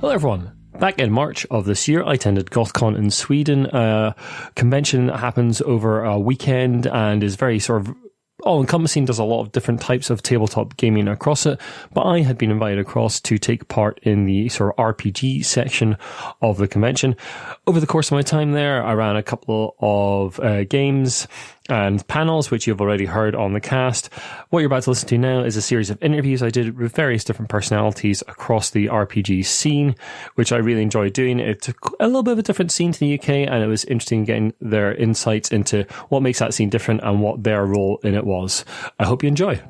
Hello everyone. Back in March of this year, I attended Gothcon in Sweden. A convention that happens over a weekend and is very sort of all-encompassing, does a lot of different types of tabletop gaming across it. But I had been invited across to take part in the sort of RPG section of the convention. Over the course of my time there, I ran a couple of games and panels, which you've already heard on the cast. What you're about to listen to now is a series of interviews I did with various different personalities across the RPG scene, which I really enjoyed doing. It took a little bit of a different scene to the UK, and it was interesting getting their insights into what makes that scene different and what their role in it was. I hope you enjoy.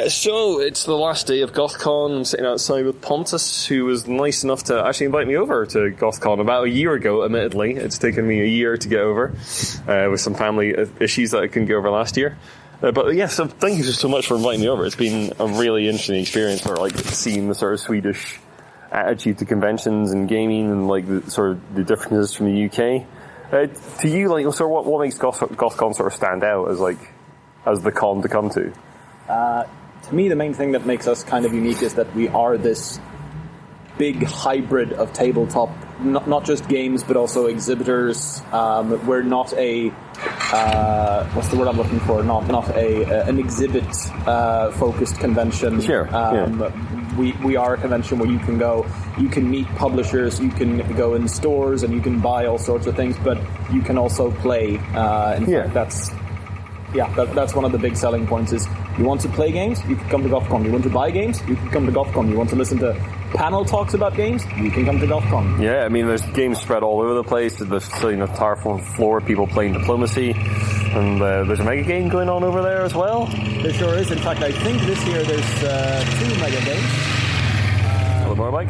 So it's the last day of Gothcon. I'm sitting outside with Pontus, who was nice enough to actually invite me over to Gothcon about a year ago, admittedly. It's taken me a year to get over, with some family issues that I couldn't get over last year. But yeah, so thank you so much for inviting me over. It's been a really interesting experience for like seeing the sort of Swedish attitude to conventions and gaming and like the sort of the differences from the UK. To you, like, sort of what makes Gothcon sort of stand out as the con to come to? To me, the main thing that makes us kind of unique is that we are this big hybrid of tabletop, not just games, but also exhibitors. We're not a what's the word I'm looking for? Not an exhibit focused convention. Sure. We are a convention where you can go, you can meet publishers, you can go in stores, and you can buy all sorts of things, but you can also play. In fact, that's one of the big selling points is you want to play games, you can come to Gothcon. You want to buy games, you can come to Gothcon. You want to listen to panel talks about games, you can come to Gothcon. Yeah, I mean, there's games spread all over the place. There's sitting on the entire floor, people playing Diplomacy, and there's a mega game going on over there as well. There sure is. In fact, I think this year there's 2 mega games. More, Mike?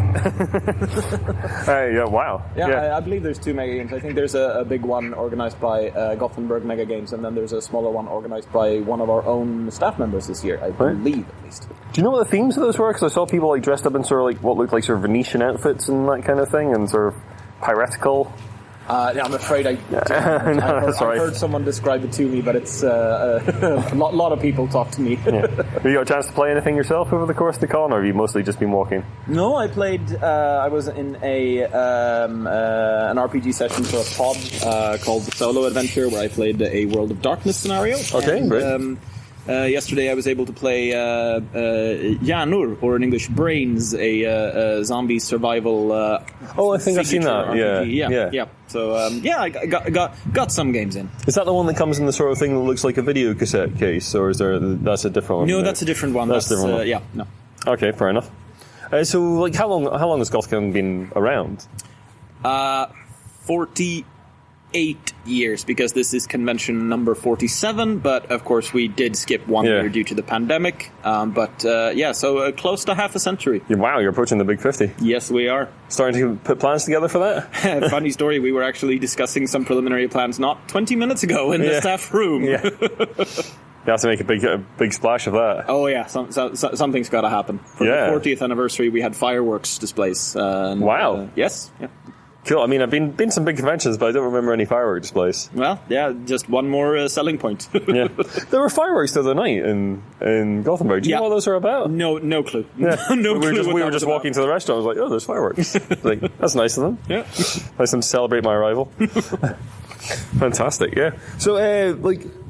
Yeah, wow. Yeah. I believe there's 2 mega games. I think there's a big one organized by Gothenburg Mega Games, and then there's a smaller one organized by one of our own staff members this year, I believe, at least. Do you know what the themes of those were? Because I saw people like dressed up in sort of like what looked like sort of Venetian outfits and that kind of thing, and sort of piratical. I'm afraid I've heard someone describe it to me, but it's a lot of people talk to me. Have you got a chance to play anything yourself over the course of the con, or have you mostly just been walking? No, I played. I was in an RPG session for a pod called The Solo Adventure, where I played a World of Darkness scenario. Okay, great. Yesterday I was able to play Hjärnor, or in English Brains, a zombie survival I think I've seen that. RPG. Yeah. So I got some games in. Is that the one that comes in the sort of thing that looks like a video cassette case, or that's a different one? No, that's a different one. That's a different one. Yeah, no. Okay, fair enough. So, like, how long has Gothcon been around? 48 years, because this is convention number 47, but of course we did skip one year due to the pandemic. So close to half a century. Wow, you're approaching the big 50. Yes, we are. Starting to put plans together for that? Funny story, we were actually discussing some preliminary plans not 20 minutes ago in the staff room. Yeah. You have to make a big splash of that. Oh yeah, something's got to happen. For the 40th anniversary, we had fireworks displays. Wow. Yes. Yeah. Cool. I mean, I've been to some big conventions, but I don't remember any firework displays. Well, yeah, just one more selling point. Yeah, there were fireworks the other night in Gothenburg. Do you know what those are about? No clue. Yeah. No clue. We were just walking to the restaurant. I was like, oh, there's fireworks. Like, that's nice of them. Yeah, nice of them to celebrate my arrival. Fantastic. Yeah. So,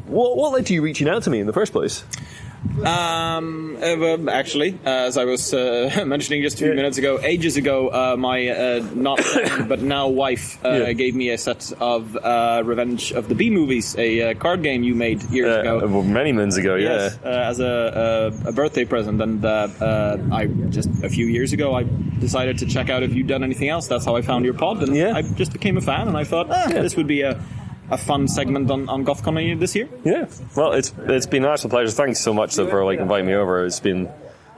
what led to you reaching out to me in the first place? Actually, as I was mentioning just a few minutes ago, ages ago, my not but now wife gave me a set of Revenge of the Bee movies, a card game you made years ago. Many moons ago, yes, as a birthday present, and I just a few years ago I decided to check out if you'd done anything else. That's how I found your pod, and I just became a fan, and I thought this would be a fun segment on Gothcon this year. Yeah, well, it's been an absolute pleasure. Thanks so much for inviting me over. It's been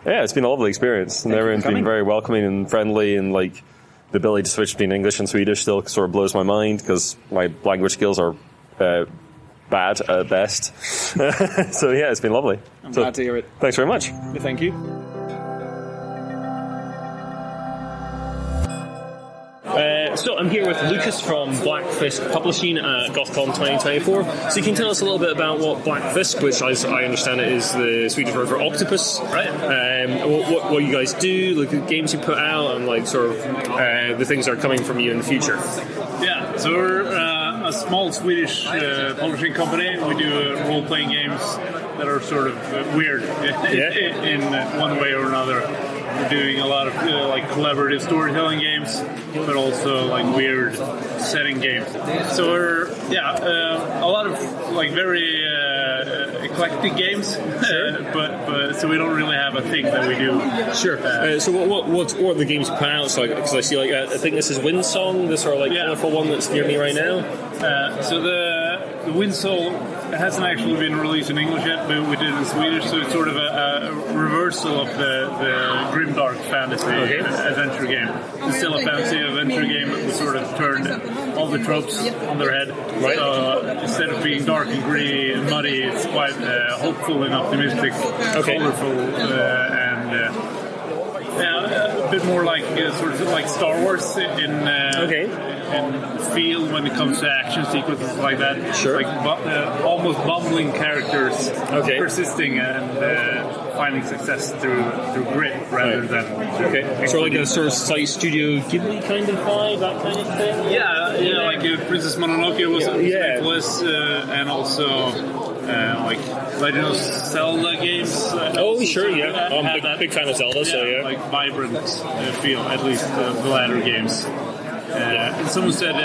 a lovely experience, and everyone's been very welcoming and friendly, and like the ability to switch between English and Swedish still sort of blows my mind because my language skills are bad at best. So yeah, it's been lovely. I'm glad to hear it. Thanks very much. Thank you. So I'm here with Lucas from Blackfisk Publishing at Gothcon 2024. So you can tell us a little bit about what Blackfisk, which as I understand it is the Swedish word for octopus, right? What you guys do, like the games you put out, and like sort of the things that are coming from you in the future. Yeah, so we're a small Swedish publishing company. We do role-playing games that are sort of weird in one way or another. We're doing a lot of like collaborative storytelling games, but also like weird setting games. So we're a lot of like very eclectic games, but so we don't really have a thing that we do. Sure. So what are the games you put out? So because I see like I think this is Windsong, this sort of like colourful one that's near me right now. So the Windsong hasn't actually been released in English yet, but we did it in Swedish, so it's sort of a reversal of the grimdark fantasy adventure game. It's still a fantasy adventure game, but we sort of turned all the tropes on their head. Right. So instead of being dark and gritty and muddy, it's quite hopeful and optimistic, colorful, and a bit more like sort of like Star Wars in feel when it comes to action sequences like that. Sure. Like almost bumbling characters persisting and finding success through grit rather than so like a sort of like Studio Ghibli kind of vibe, that kind of thing. Yeah, like Princess Mononoke was Nicholas, and also like Legend of Zelda games. I'm a big fan of Zelda, so like vibrant feel, at least the latter games. And someone said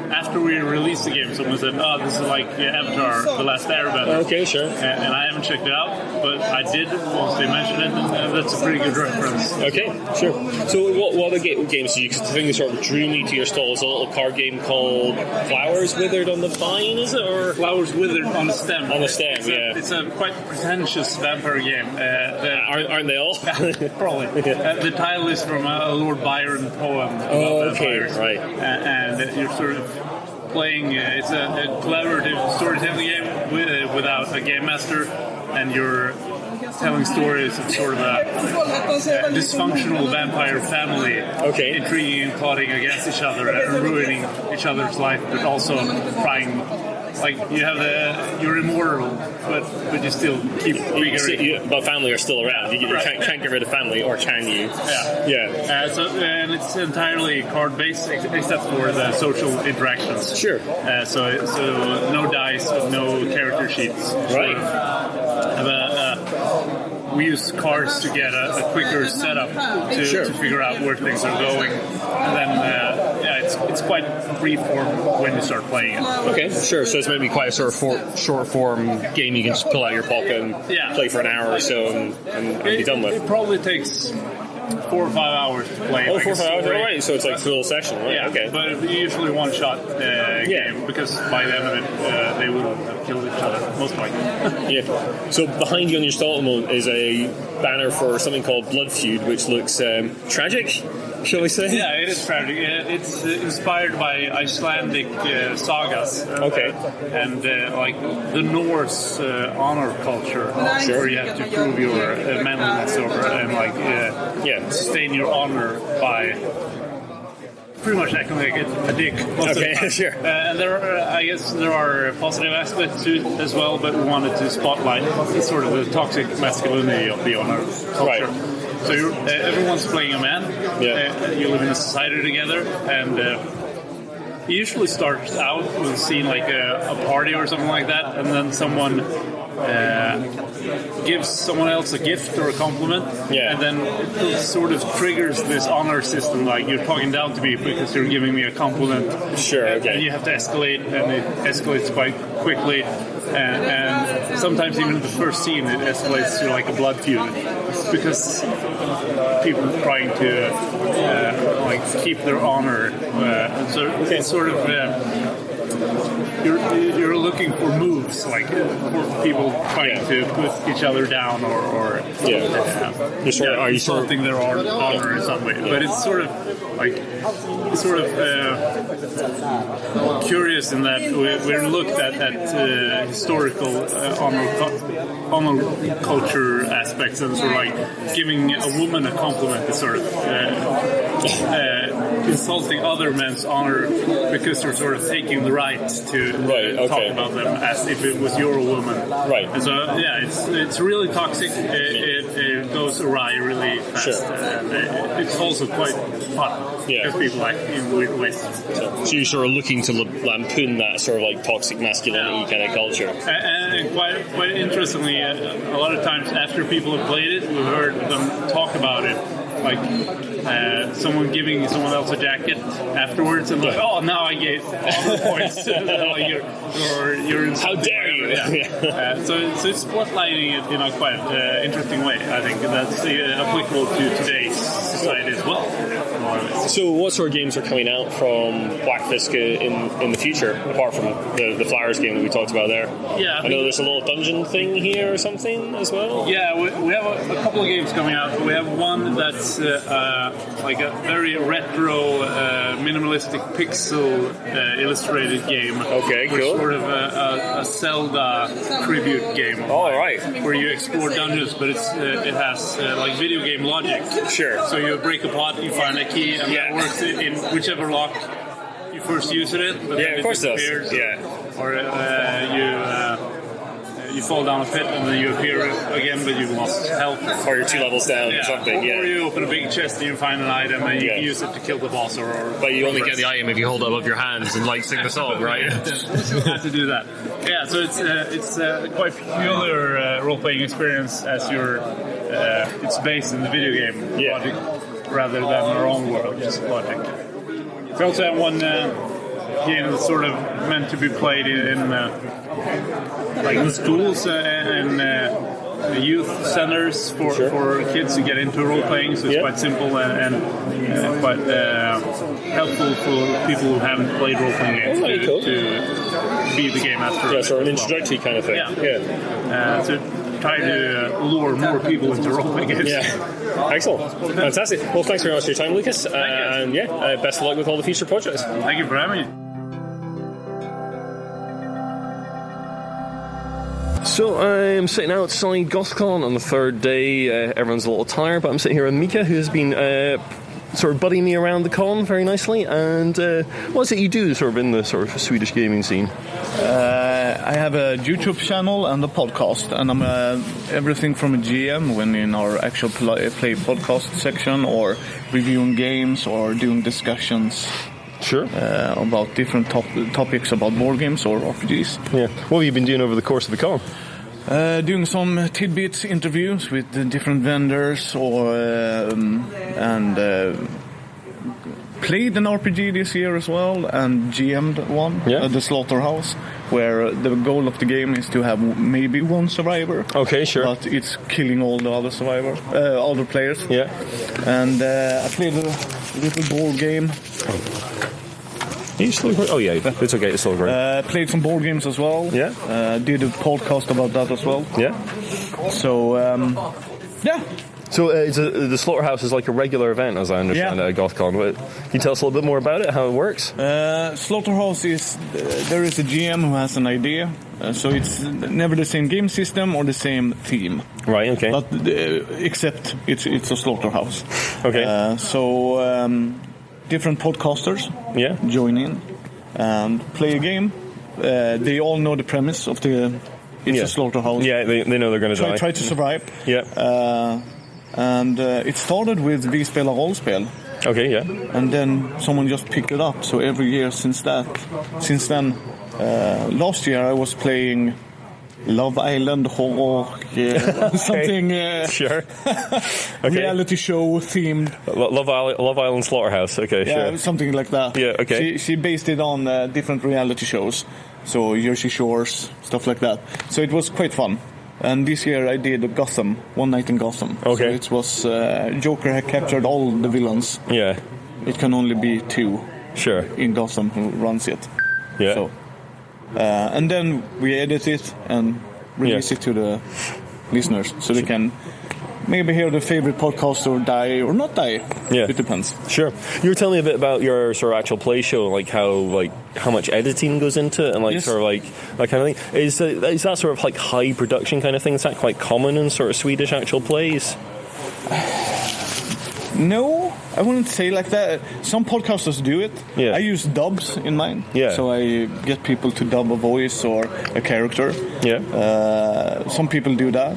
after we released the game, someone said, this is like Avatar, The Last Airbender. Okay, sure. And I haven't checked it out, but I did once they mentioned it, and that's a pretty good reference. Okay, sure. So what other games do you, because the thing that sort of drew me to your stall is a little card game called Flowers Withered on the Vine, is it? Or Flowers Withered on the Stem. On the Stem, It's a quite pretentious vampire game. Aren't they all? Probably. The title is from a Lord Byron poem about vampires. Right. And you're sort of playing, it's a collaborative storytelling game without a game master, and you're telling stories of sort of a dysfunctional vampire family, intriguing and plotting against each other and ruining each other's life, but also trying. Like you're immortal, but you still keep figuring. But family are still around. You can't get rid of family, or can you? Yeah. And it's entirely card based, except for the social interactions. Sure. So no dice, no character sheets. Right. We use cards to get a quicker setup to figure out where things are going, and then it's quite free form when you start playing it. Okay, sure. So it's maybe quite a sort of short form game you can just pull out your pocket and play for an hour or so and be done with. It probably takes 4 or 5 hours to play. 4 or 5 hours, right? So it's like full session, right? Yeah, okay. But usually one shot game, because by the end of it they will have killed each other, most likely. So behind you on your stall is a banner for something called Blood Feud, which looks tragic, shall we say? Yeah, it is tragic. It's inspired by Icelandic sagas. And like the Norse honor culture, where you have to prove your manliness and like sustain your honor by pretty much acting like a dick most of the time. Sure. And I guess there are positive aspects to it as well, but we wanted to spotlight sort of the toxic masculinity of the honor culture. Right. So everyone's playing a man. You live in a society together, and it usually starts out with a scene like a party or something like that, and then someone gives someone else a gift or a compliment, and then it sort of triggers this honor system, like you're talking down to me because you're giving me a compliment. And you have to escalate, and it escalates quite quickly, and sometimes even the first scene it escalates to like a blood feud, because people are trying to like keep their honor, so it's sort of you're looking for moves, like for people trying to put each other down or insulting their honor in some way. But it's sort of curious in that we're looked at historical honor culture aspects, and sort of like giving a woman a compliment is sort of insulting other men's honor because you're sort of taking the right to talk about them as if it was your woman. Right. And so it's really toxic. It goes awry really fast. Sure. It's also quite fun because people act in weird ways. So you're sort of looking to lampoon that sort of like toxic masculinity kind of culture. And quite interestingly, a lot of times after people have played it, we've heard them talk about it. Like someone giving someone else a jacket afterwards, and like, oh, now I get all the points. You're how dare you? So it's spotlighting it in a quite interesting way. I think that's applicable to today's society as well. So what sort of games are coming out from Blackfisk in the future, apart from the Flowers game that we talked about there? Yeah, I know there's a little dungeon thing here or something as well. Yeah, we have a couple of games coming out. We have one that's like a very retro, minimalistic pixel illustrated game. Okay, cool. Sort of a Zelda tribute game. All right. Where you explore dungeons, but it has like video game logic. Sure. So you break a pot, you find a key, and that works in whichever lock you first use it in. But of course it does. Yeah. Or you fall down a pit and then you appear again, but you've lost health. Or you're 2 levels down or something, Or you open a big chest and you find an item and you can use it to kill the boss. But you only get the item if you hold it above your hands and like sing the song, right? You have to do that. Yeah, so it's quite peculiar role-playing experience as it's based in the video game logic rather than our own world, just logic. We also have one game that's sort of meant to be played in like in schools and youth centers for kids to get into role playing. So it's quite simple and quite helpful for people who haven't played role playing games to beat the game after. Yeah, so an introductory kind of thing. Yeah. To try to lure more people into role playing games. Yeah. Excellent. Fantastic. Well, thanks very much for your time, Lucas. And best of luck with all the future projects. Thank you for having me. So I'm sitting outside Gothcon on the third day. Everyone's a little tired, but I'm sitting here with Mika, who has been sort of buddying me around the con very nicely. And what is it you do sort of in the sort of Swedish gaming scene? I have a YouTube channel and a podcast, and I'm everything from a GM when in our actual play podcast section, or reviewing games or doing discussions. Sure. About different topics about board games or RPGs. Yeah. What have you been doing over the course of the con? Doing some tidbits interviews with the different vendors, and played an RPG this year as well, and GM'd one, the Slaughterhouse, where the goal of the game is to have maybe one survivor. Okay, sure. But it's killing all the other survivors, all the players. Yeah. And I played a little board game. Are you still recording? Oh yeah, it's okay, it's still recording. Played some board games as well. Yeah. Did a podcast about that as well. Yeah. So, yeah. So the Slaughterhouse is like a regular event, as I understand, at Gothcon. Can you tell us a little bit more about it, how it works? Slaughterhouse there is a GM who has an idea, so it's never the same game system or the same theme. Right, okay. But except it's a slaughterhouse. Okay. So different podcasters join in and play a game. They all know the premise of it's a slaughterhouse. Yeah, they know they're going to die. Try to survive. Yeah. And it started with Vi spelar rollspel. Okay, yeah. And then someone just picked it up. So every year since then, last year I was playing Love Island horror, something sure. Okay. Reality show themed. Love Island Slaughterhouse. Okay, yeah, sure. something like that. Yeah, okay. She based it on different reality shows, so Jersey Shores, stuff like that. So it was quite fun. And this year I did Gotham, One Night in Gotham. Okay. So it was Joker had captured all the villains. Yeah. It can only be 2. Sure. In Gotham who runs it. Yeah. So, and then we edit it and release it to the listeners, so they can maybe hear the favorite podcast or die or not die. Yeah. It depends. Sure. You were telling me a bit about your sort of actual play show, like how much editing goes into it, and sort of like that kind of thing. Is that sort of like high production kind of thing? Is that quite common in sort of Swedish actual plays? No, I wouldn't say like that. Some podcasters do it. Yeah. I use dubs in mine. Yeah. So I get people to dub a voice or a character. Yeah. Some people do that.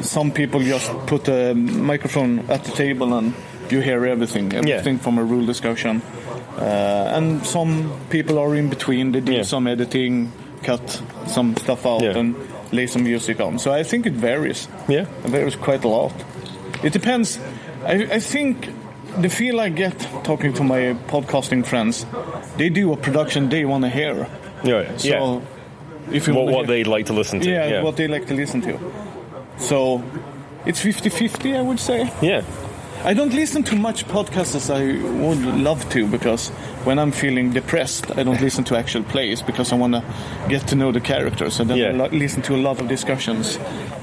Some people just put a microphone at the table and you hear everything from a rule discussion. And some people are in between. They do some editing, cut some stuff out, and lay some music on. So I think it varies. Yeah. It varies quite a lot. It depends. I think the feel I get talking to my podcasting friends, they do a production they want to hear. Yeah. So if you what they'd like to listen to. Yeah, what they like to listen to. So it's 50-50, I would say. Yeah. I don't listen to much podcasts as I would love to, because when I'm feeling depressed, I don't listen to actual plays because I want to get to know the characters. And then I listen to a lot of discussions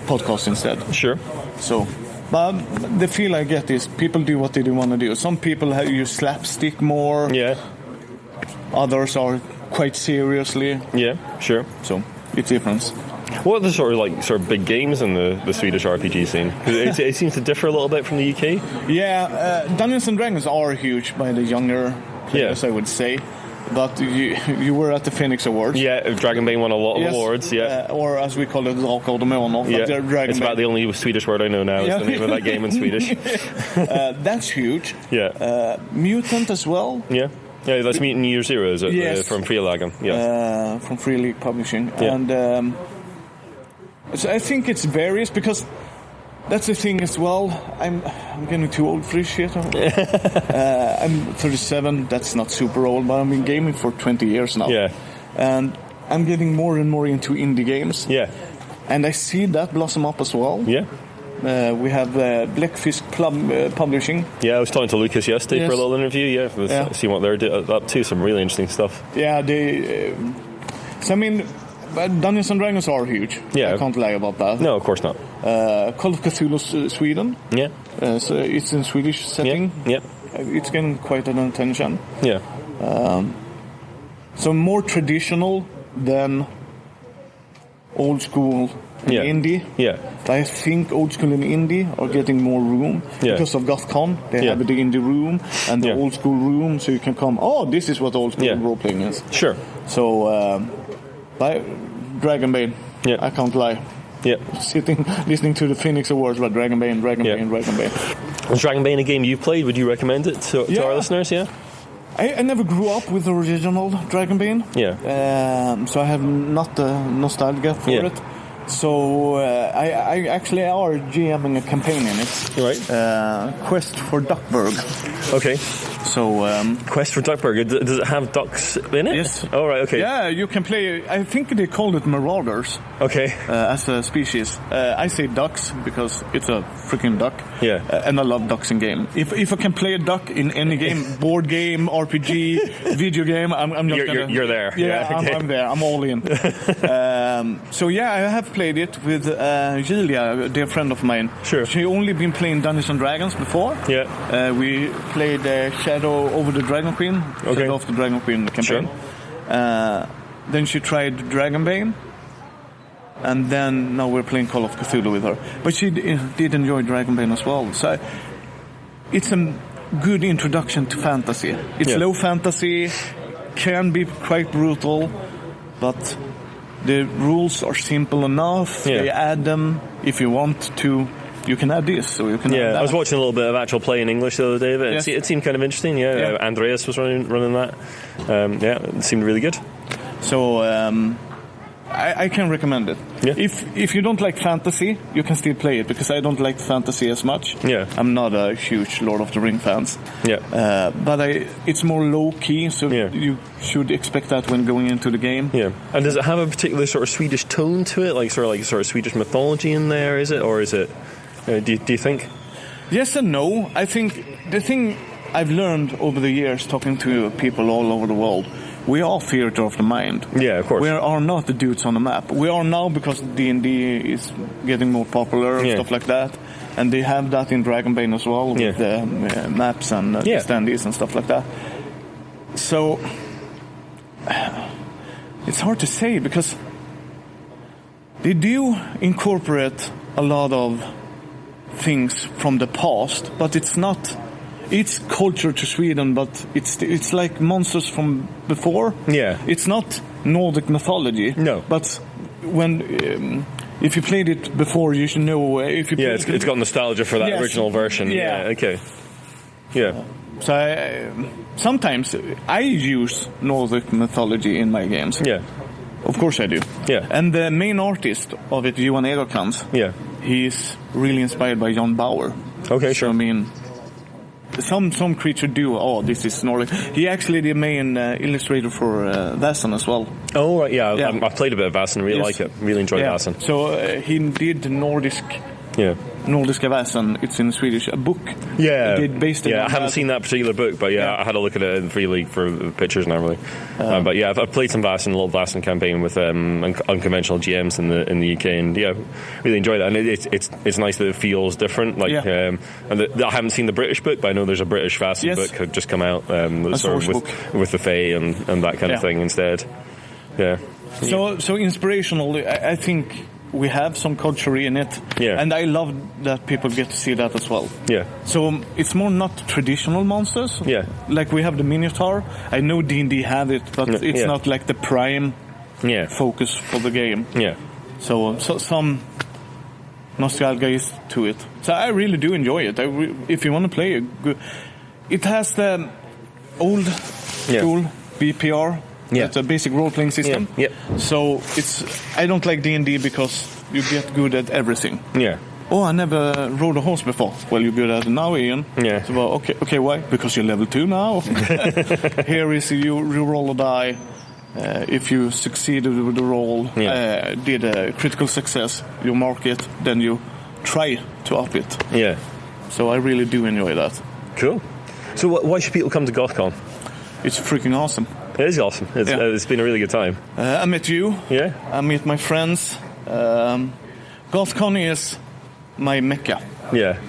podcasts instead. Sure. So, but the feel I get is people do what they do want to do. Some people use slapstick more. Yeah. Others are quite seriously. Yeah, sure. So, it's different. What are the sort of big games in the Swedish RPG scene? 'Cause it seems to differ a little bit from the UK. Yeah, Dungeons and Dragons are huge by the younger players, I would say. But you were at the Phoenix Awards. Yeah, Dragonbane won a lot of awards, or as we call it, Drak och Demoner. Yeah, it's about the only Swedish word I know now is the name of that game in Swedish. That's huge. Yeah. Mutant as well. Yeah. Yeah, that's Mutant Year Zero, is it? Yes. From Freelagen. Yeah. From Freelagen Publishing. Yeah. And so I think it's various, because that's the thing as well. I'm getting too old for this shit. I'm 37. That's not super old, but I've been gaming for 20 years now. Yeah. And I'm getting more and more into indie games. Yeah. And I see that blossom up as well. Yeah. We have Blackfisk Publishing. Yeah, I was talking to Lucas yesterday for a little interview. Seeing what they're up to. Some really interesting stuff. Yeah, so I mean, Dungeons and Dragons are huge. Yeah, I can't lie about that. No, of course not. Call of Cthulhu Sweden. Yeah. So it's in Swedish setting. Yeah. It's getting quite an attention. Yeah. So more traditional than old school in indie. Yeah. I think old school and indie are getting more room because of Gothcon. They have the indie room and the old school room, so you can come. Oh, this is what old school role playing is. Sure. So, Dragonbane. Yeah. I can't lie. Yeah. Sitting, listening to the Phoenix Awards about Dragonbane. Is Dragonbane a game you've played? Would you recommend it to our listeners? Yeah. I never grew up with the original Dragonbane. Yeah. So I have not the nostalgia for it. So I actually are GMing a campaign in it. Right. Quest for Duckburg. Okay. So Quest for Duckburg. Does it have ducks in it? Yes. Oh, right. Okay. Yeah, you can play. I think they call it marauders. Okay. As a species, I say ducks because it's a freaking duck. Yeah. And I love ducks in game. If I can play a duck in any game, board game, RPG, video game, I'm just you're there. Yeah, okay. I'm there. I'm all in. So yeah, I have played it with Julia, a dear friend of mine. Sure. She only been playing Dungeons and Dragons before. Yeah. We played Shadow over the Dragon Queen. Okay. Shadow of the Dragon Queen campaign. Sure. Then she tried Dragonbane. And then now we're playing Call of Cthulhu with her. But she did enjoy Dragonbane as well. So it's a good introduction to fantasy. It's low fantasy, can be quite brutal, but the rules are simple enough. Yeah. They add them if you want to. You can add this, or you can add that. I was watching a little bit of actual play in English the other day, but it seemed kind of interesting. Yeah. Andreas was running that. It seemed really good. So I can recommend it. Yeah. If you don't like fantasy, you can still play it, because I don't like fantasy as much. Yeah. I'm not a huge Lord of the Ring fans. Yeah. But it's more low key, so you should expect that when going into the game. Yeah. And does it have a particular sort of Swedish tone to it, like sort of Swedish mythology in there? Is it, or is it? Do you think? Yes and no. I think the thing I've learned over the years talking to people all over the world, we are theater of the mind. Yeah, of course. We are not the dudes on the map. We are now because D&D is getting more popular and stuff like that. And they have that in Dragonbane as well, with the maps and standees and stuff like that. So it's hard to say, because they do incorporate a lot of things from the past, but it's not It's culture to Sweden, but it's like monsters from before. Yeah. It's not Nordic mythology. No. But when if you played it before, you should know. If you it's got nostalgia for that original version. Yeah. Okay. Yeah. So sometimes I use Nordic mythology in my games. Yeah. Of course I do. Yeah. And the main artist of it, Johan Egerkrans, he's really inspired by Jan Bauer. Okay, sure. So, I mean, some creature do. Oh, this is Nordic. He actually the main illustrator for Vaesen as well. Oh, right, yeah. I've played a bit of Vaesen. Really like it. Really enjoyed Vaesen. So he did Nordiska Vaesen. It's in Swedish. A book. Yeah. Based I haven't seen that particular book, but I had a look at it in Free League for the pictures and everything. But yeah, I've played some Vaesen, a little Vaesen campaign with unconventional GMs in the UK, and really enjoyed it. And it's nice that it feels different. Like, and I haven't seen the British book, but I know there's a British Vaesen book had just come out, sort of with the Fae and that kind of thing instead. Yeah. So inspirational. I think we have some culture in it, and I love that people get to see that as well. Yeah. So it's more not traditional monsters. Yeah. Like we have the Minotaur. I know D&D have it, but it's not like the prime focus for the game. Yeah. So some nostalgia is to it. So I really do enjoy it. If you want to play it has the old school BPR. Yeah. It's a basic role-playing system. Yeah. So I don't like D&D because you get good at everything. Yeah. Oh, I never rode a horse before. Well, you're good at it now, Ian. Yeah. So, well, okay, why? Because you're level 2 now. Here is you roll a die. If you succeeded with the roll, did a critical success, you mark it, then you try to up it. Yeah. So I really do enjoy that. Cool. So why should people come to Gothcon? It's freaking awesome. It is awesome. It's been a really good time. I met you. Yeah. I met my friends. Gothcon is my mecca. Yeah.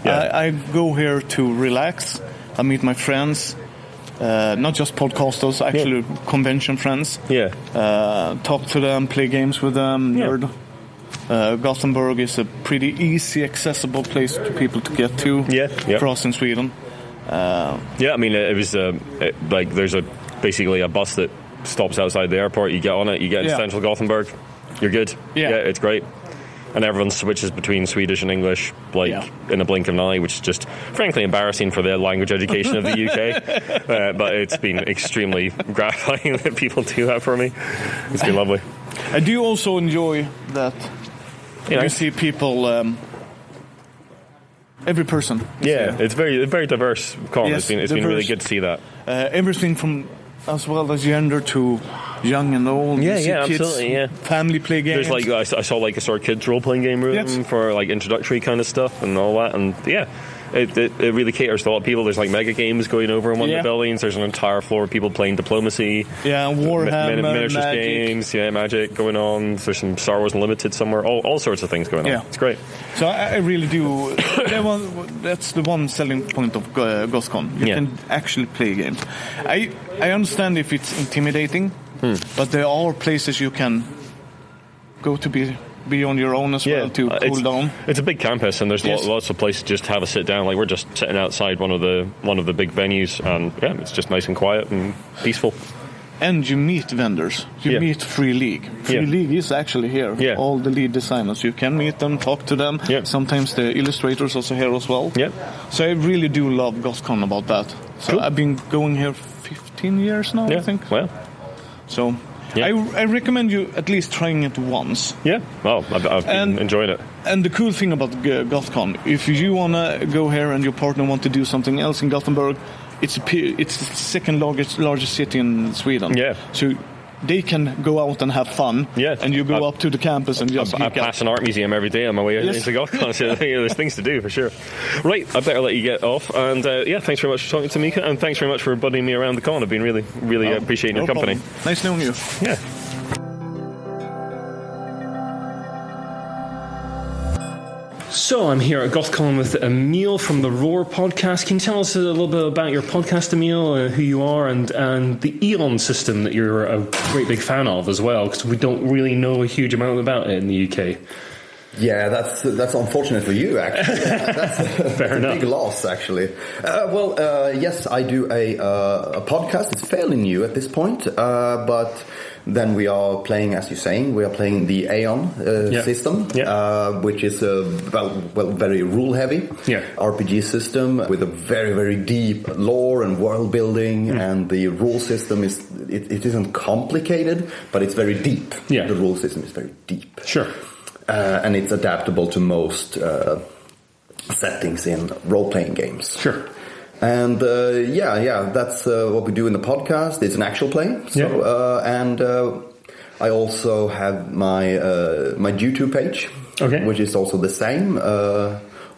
I go here to relax. I meet my friends. Not just podcasters, actually convention friends. Yeah. Talk to them, play games with them, nerd. Gothenburg is a pretty easy, accessible place for people to get to for us in Sweden. I mean, it was there's basically a bus that stops outside the airport. You get on it, you get into central Gothenburg, you're good. Yeah, it's great. And everyone switches between Swedish and English in a blink of an eye, which is just frankly embarrassing for the language education of the UK. But it's been extremely gratifying that people do that for me. It's been lovely. I do also enjoy that you see people, every person. It's very diverse con. Yes, it's been really good to see that. Everything from as well as gender to young and old. Kids, absolutely. Family play games. There's I saw like a sort of kids role playing game room for like introductory kind of stuff and all that, and it really caters to a lot of people. There's like mega games going over in one of the buildings. There's an entire floor of people playing diplomacy. Warhammer, miniatures Magic. Games. Magic going on. There's some Star Wars Unlimited somewhere. All sorts of things going on. It's great. So I really do. That's the one selling point of Gothcon. You can actually play games. I understand if it's intimidating, but there are places you can go to be on your own as well to cool down. It's a big campus, and there's lots of places just to have a sit down. Like we're just sitting outside one of the big venues, and it's just nice and quiet and peaceful. And you meet vendors. You meet Free League. Free League is actually here. Yeah. All the lead designers. You can meet them, talk to them. Yeah. Sometimes the illustrators also here as well. Yeah. So I really do love Gothcon about that. So I've been going here 15 years now, I think. Well. So I recommend you at least trying it once. Yeah. Well, I've been enjoying it. And the cool thing about Gothcon, if you want to go here and your partner want to do something else in Gothenburg, it's the second largest city in Sweden. Yeah. So they can go out and have fun. Yeah. And you go up to the campus and just I pass an art museum every day on my way into Gothcon. So there's things to do for sure. Right, I better let you get off. And thanks very much for talking to Mika, and thanks very much for buddying me around the con. I've been really appreciating your company. Problem. Nice knowing you. Yeah. So I'm here at Gothcon with Emil from the Roar podcast. Can you tell us a little bit about your podcast, Emil, who you are, and the Eon system that you're a great big fan of as well, because we don't really know a huge amount about it in the UK. Yeah, that's unfortunate for you, actually. That's a big loss, actually. Yes, I do a podcast. It's fairly new at this point, but then we are playing, as you're saying, we are playing the Aeon system, which is very rule-heavy RPG system with a very, very deep lore and world building, and the rule system it isn't complicated, but it's very deep. Yeah. The rule system is very deep. Sure. And it's adaptable to most settings in role-playing games. Sure. And that's what we do in the podcast. It's an actual play. So, and I also have my YouTube page, which is also the same.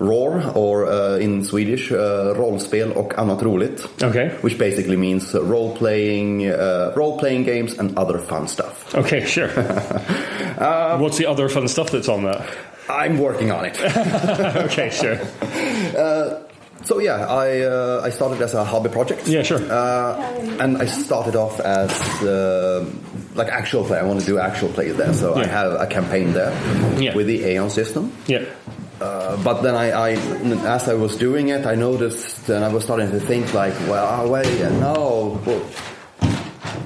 Roar, or in Swedish, rollspel och annat roligt. Okay. Which basically means role-playing games and other fun stuff. Okay, sure. What's the other fun stuff that's on that? I'm working on it. Okay, sure. So I started as a hobby project. Yeah, sure. And I started off as like actual play. I want to do actual play there, so I have a campaign there with the Aeon system. Yeah. But then as I was doing it, I noticed, and I was starting to think like,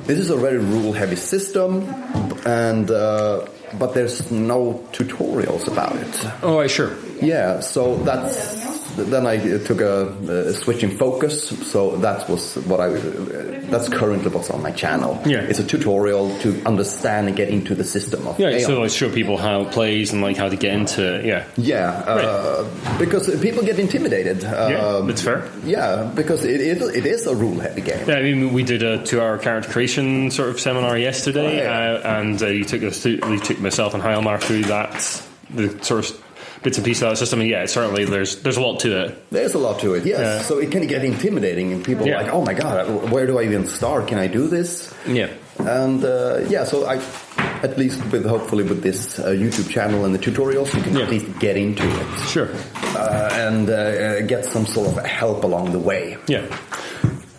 this is a very rule-heavy system, and but there's no tutorials about it. Oh, sure. Yeah, so then I took a switch in focus, so that's currently what's on my channel. Yeah. It's a tutorial to understand and get into the system of Aeon. So I show people how it plays and like how to get into it, because people get intimidated. That's fair. Yeah, because it is a rule-heavy game. Yeah, I mean, we did a 2-hour character creation sort of seminar yesterday, and you took myself and Hjalmar through that, the sort of bits and pieces of that system, and certainly there's a lot to it. There's a lot to it, yes. So it can get intimidating, and people are like, oh my god, where do I even start? Can I do this? Yeah. And so I, at least hopefully with this YouTube channel and the tutorials, you can at least get into it. Sure. And get some sort of help along the way. Yeah.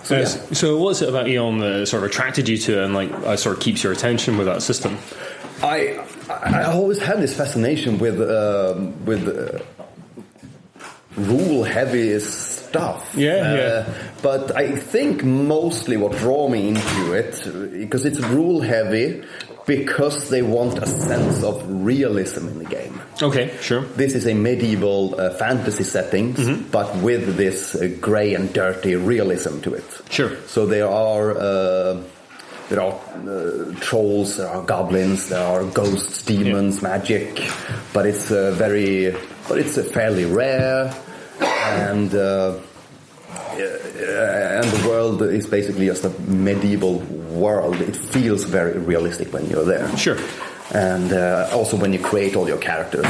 So what is it about Aeon that sort of attracted you to it and like sort of keeps your attention with that system? I always had this fascination with rule-heavy stuff. But I think mostly what drew me into it, because it's rule-heavy, because they want a sense of realism in the game. Okay, sure. This is a medieval fantasy setting, but with this grey and dirty realism to it. Sure. So there are trolls, there are goblins, there are ghosts, demons, magic, but it's fairly rare, and the world is basically just a medieval world. It feels very realistic when you're there. Sure. And also when you create all your characters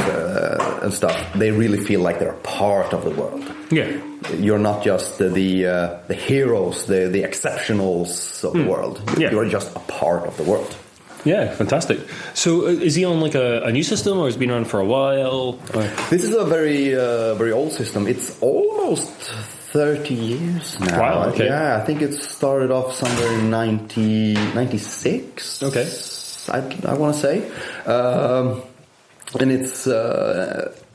and stuff, they really feel like they're a part of the world. Yeah. You're not just the heroes, the exceptionals of the world. You're just a part of the world. Yeah, fantastic. So is he on like a new system, or has it been around for a while? This is a very very old system. It's almost 30 years now. Wow, okay. Yeah, I think it started off somewhere in 1996. Okay. I want to say. And it's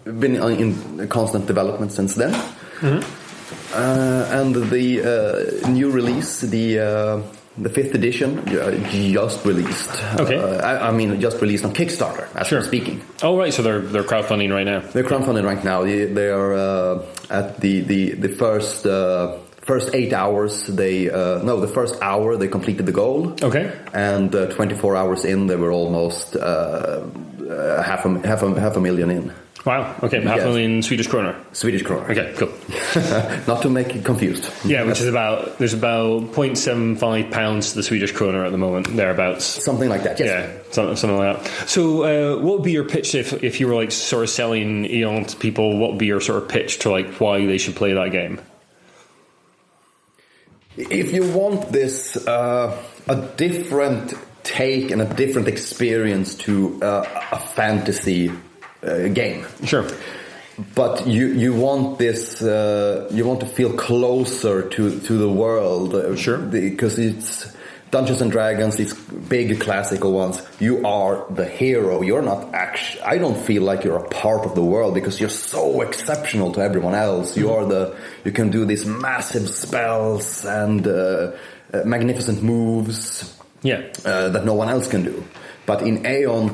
been in constant development since then. And the new release, the 5th edition, just released. Okay. I mean, just released on Kickstarter, as we're speaking. Oh, right. So they're crowdfunding right now. They're crowdfunding right now. They are at the first 8 hours. The first hour they completed the goal. Okay. And 24 hours in, they were almost half a million in. Wow. Okay. Half a million Swedish kroner. Swedish kroner. Okay. Cool. Not to make it confused. Yeah, which is there's about 0.75 pounds to the Swedish kroner at the moment, thereabouts. Something like that. Yes. Yeah, something like that. So, what would be your pitch if you were like sort of selling Aeon to people? What would be your sort of pitch to like why they should play that game? If you want this a different take and a different experience to a fantasy game. Sure. But you want this, you want to feel closer to the world. Sure. Because it's Dungeons and Dragons, these big classical ones, you are the hero. You're not actually, I don't feel like you're a part of the world because you're so exceptional to everyone else. You can do these massive spells and magnificent moves that no one else can do. But in Aeon,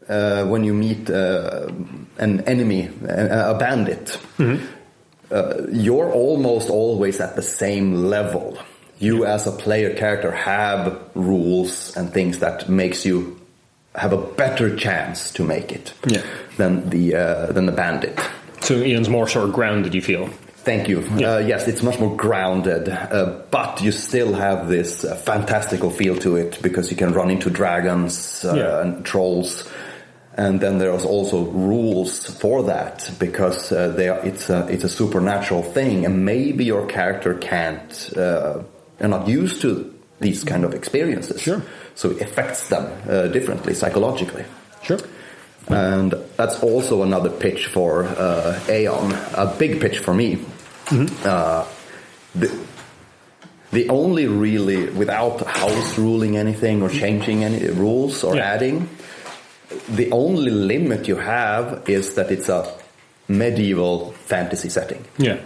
when you meet an enemy, a bandit, you're almost always at the same level. You as a player character have rules and things that makes you have a better chance to make it than the bandit. So Ian's more sort of grounded, you feel? Thank you. Yes, it's much more grounded, but you still have this fantastical feel to it because you can run into dragons and trolls. And then there's also rules for that because it's a supernatural thing, and maybe your character can't. Are not used to these kind of experiences. Sure. So it affects them differently psychologically. Sure. And that's also another pitch for Aeon, a big pitch for me. The only really, without house ruling anything or changing any rules or adding, the only limit you have is that it's a medieval fantasy setting. Yeah.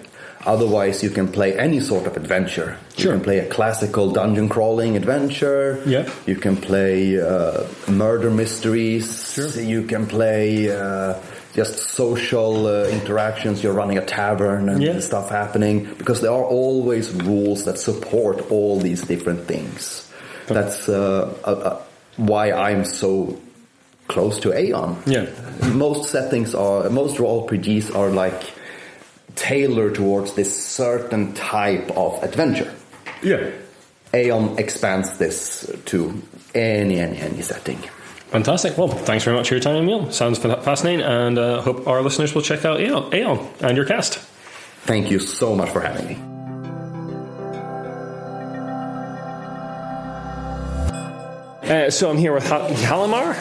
Otherwise, you can play any sort of adventure. Sure. You can play a classical dungeon crawling adventure. Yeah. You can play murder mysteries. Sure. You can play just social interactions. You're running a tavern and stuff happening. Because there are always rules that support all these different things. That's why I'm so close to Aeon. Yeah. Most role RPGs are like tailored towards this certain type of adventure. Yeah. Aeon expands this to any setting. Fantastic. Well, thanks very much for your time, Emil. Sounds fascinating, and hope our listeners will check out Aeon and your cast. Thank you so much for having me. So I'm here with Hjalmar,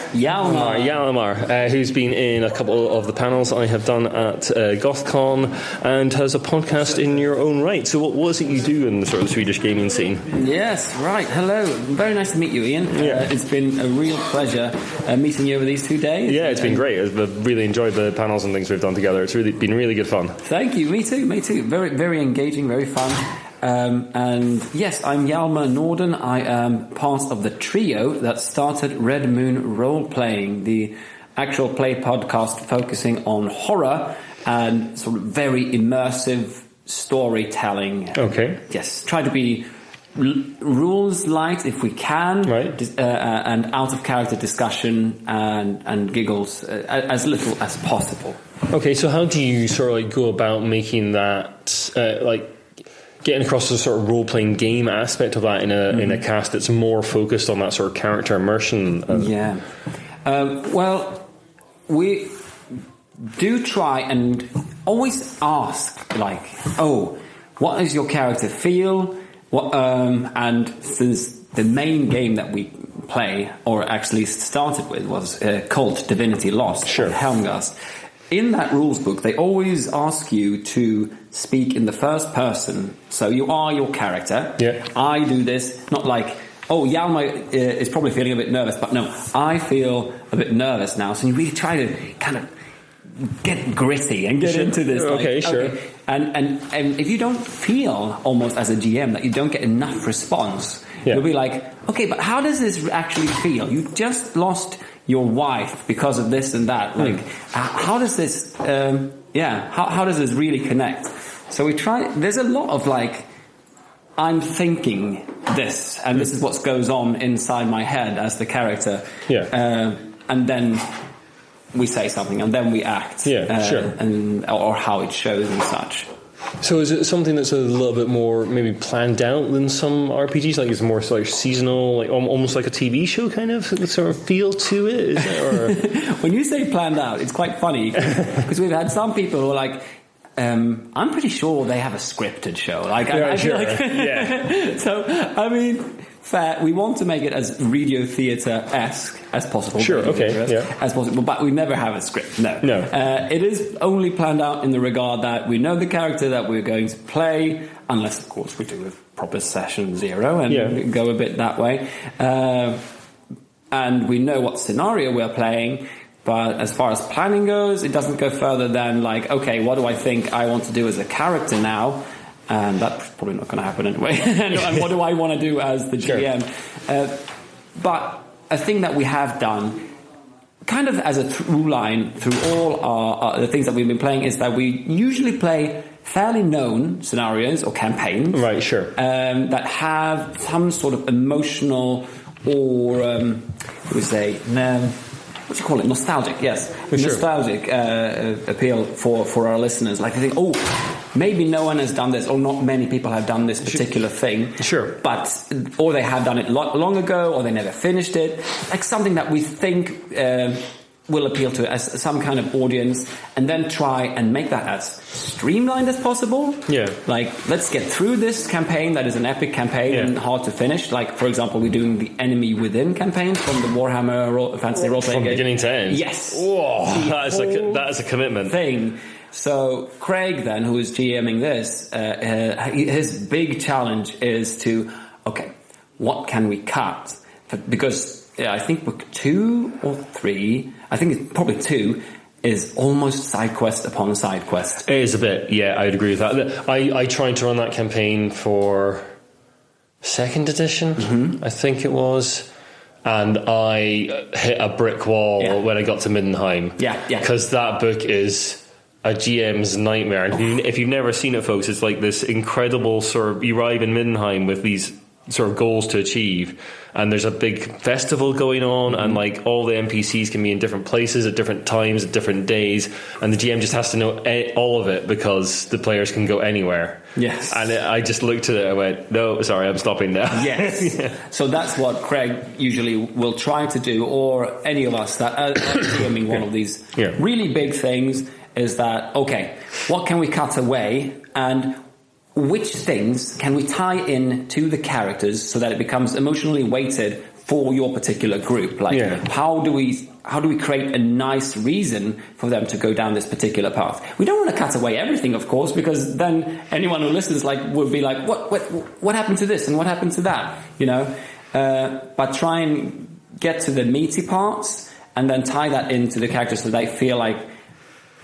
who's been in a couple of the panels I have done at Gothcon and has a podcast in your own right. So what is it you do in the sort of Swedish gaming scene? Yes, right. Hello. Very nice to meet you, Ian. It's been a real pleasure meeting you over these 2 days. Yeah, it's been great. I've really enjoyed the panels and things we've done together. It's really been really good fun. Thank you. Me too. Very, very engaging, very fun. And yes, I'm Hjalmar Norden. I am part of the trio that started Red Moon Roleplaying, the actual play podcast focusing on horror and sort of very immersive storytelling. Okay. Yes, try to be rules light if we can, right? And out of character discussion and giggles as little as possible. Okay, so how do you sort of like go about making that getting across the sort of role-playing game aspect of that in a cast that's more focused on that sort of character immersion? Well, we do try and always ask, what does your character feel? And since the main game that we play, or actually started with, was called Divinity Lost, Helmgast. In that rules book, they always ask you to speak in the first person. So you are your character. Yeah. I do this, not like, Hjalmar is probably feeling a bit nervous, but no, I feel a bit nervous now. So you really try to kind of get gritty and get into this. Okay, sure. And if you don't feel, almost as a GM, that you don't get enough response, you'll be like, okay, but how does this actually feel? You just lost your wife because of this and that. How does this how does this really connect? So we try, there's a lot of I'm thinking this, and this is what goes on inside my head as the character, and then we say something, and then we act, or how it shows and such. So is it something that's a little bit more maybe planned out than some RPGs? Like it's more like seasonal, almost like a TV show kind of sort of feel to it? Is it, or? When you say planned out, it's quite funny because we've had some people who are like, I'm pretty sure they have a scripted show. I feel like, so I mean, fair. We want to make it as radio theatre-esque as possible. Sure, okay, as possible, but we never have a script. No. It is only planned out in the regard that we know the character that we're going to play, unless, of course, we do a proper session 0 and go a bit that way. And we know what scenario we're playing. But as far as planning goes, it doesn't go further than like, okay, what do I think I want to do as a character now? And that's probably not going to happen anyway. And what do I want to do as the GM? Sure. But a thing that we have done, kind of as a through line through all the things that we've been playing, is that we usually play fairly known scenarios or campaigns. Right, sure. That have some sort of emotional or, what do you call it? Nostalgic, yes. Sure. Nostalgic appeal for our listeners. Like, they think, oh, maybe no one has done this, or not many people have done this particular thing. Sure. But, or they have done it long ago, or they never finished it. Like something that we think will appeal to as some kind of audience, and then try and make that as streamlined as possible. Yeah. Like, let's get through this campaign that is an epic campaign and hard to finish. Like, for example, we're doing the Enemy Within campaign from the Warhammer Fantasy Role-Playing From game. beginning to end? Yes. Whoa, that is a commitment. Thing. So Craig, then, who is GMing this, his big challenge is to, okay, what can we cut? Because I think book 2 or 3, I think it's probably 2, is almost side quest upon side quest. It is a bit, yeah, I'd agree with that. I tried to run that campaign for 2nd edition, I think it was, and I hit a brick wall when I got to Middenheim. Yeah. Because that book is a GM's nightmare. And if you've never seen it, folks, it's like this incredible sort of, you arrive in Middenheim with these sort of goals to achieve, and there's a big festival going on, and like all the NPCs can be in different places at different times at different days, and the GM just has to know all of it because the players can go anywhere. Yes. And I just looked at it and went, no, sorry, I'm stopping now. Yes. So that's what Craig usually will try to do, or any of us that are GMing one of these really big things, is that, okay, what can we cut away, and which things can we tie in to the characters so that it becomes emotionally weighted for your particular group? Like, how do we create a nice reason for them to go down this particular path? We don't want to cut away everything, of course, because then anyone who listens would be like, what happened to this and what happened to that? You know, but try and get to the meaty parts and then tie that into the characters so they feel like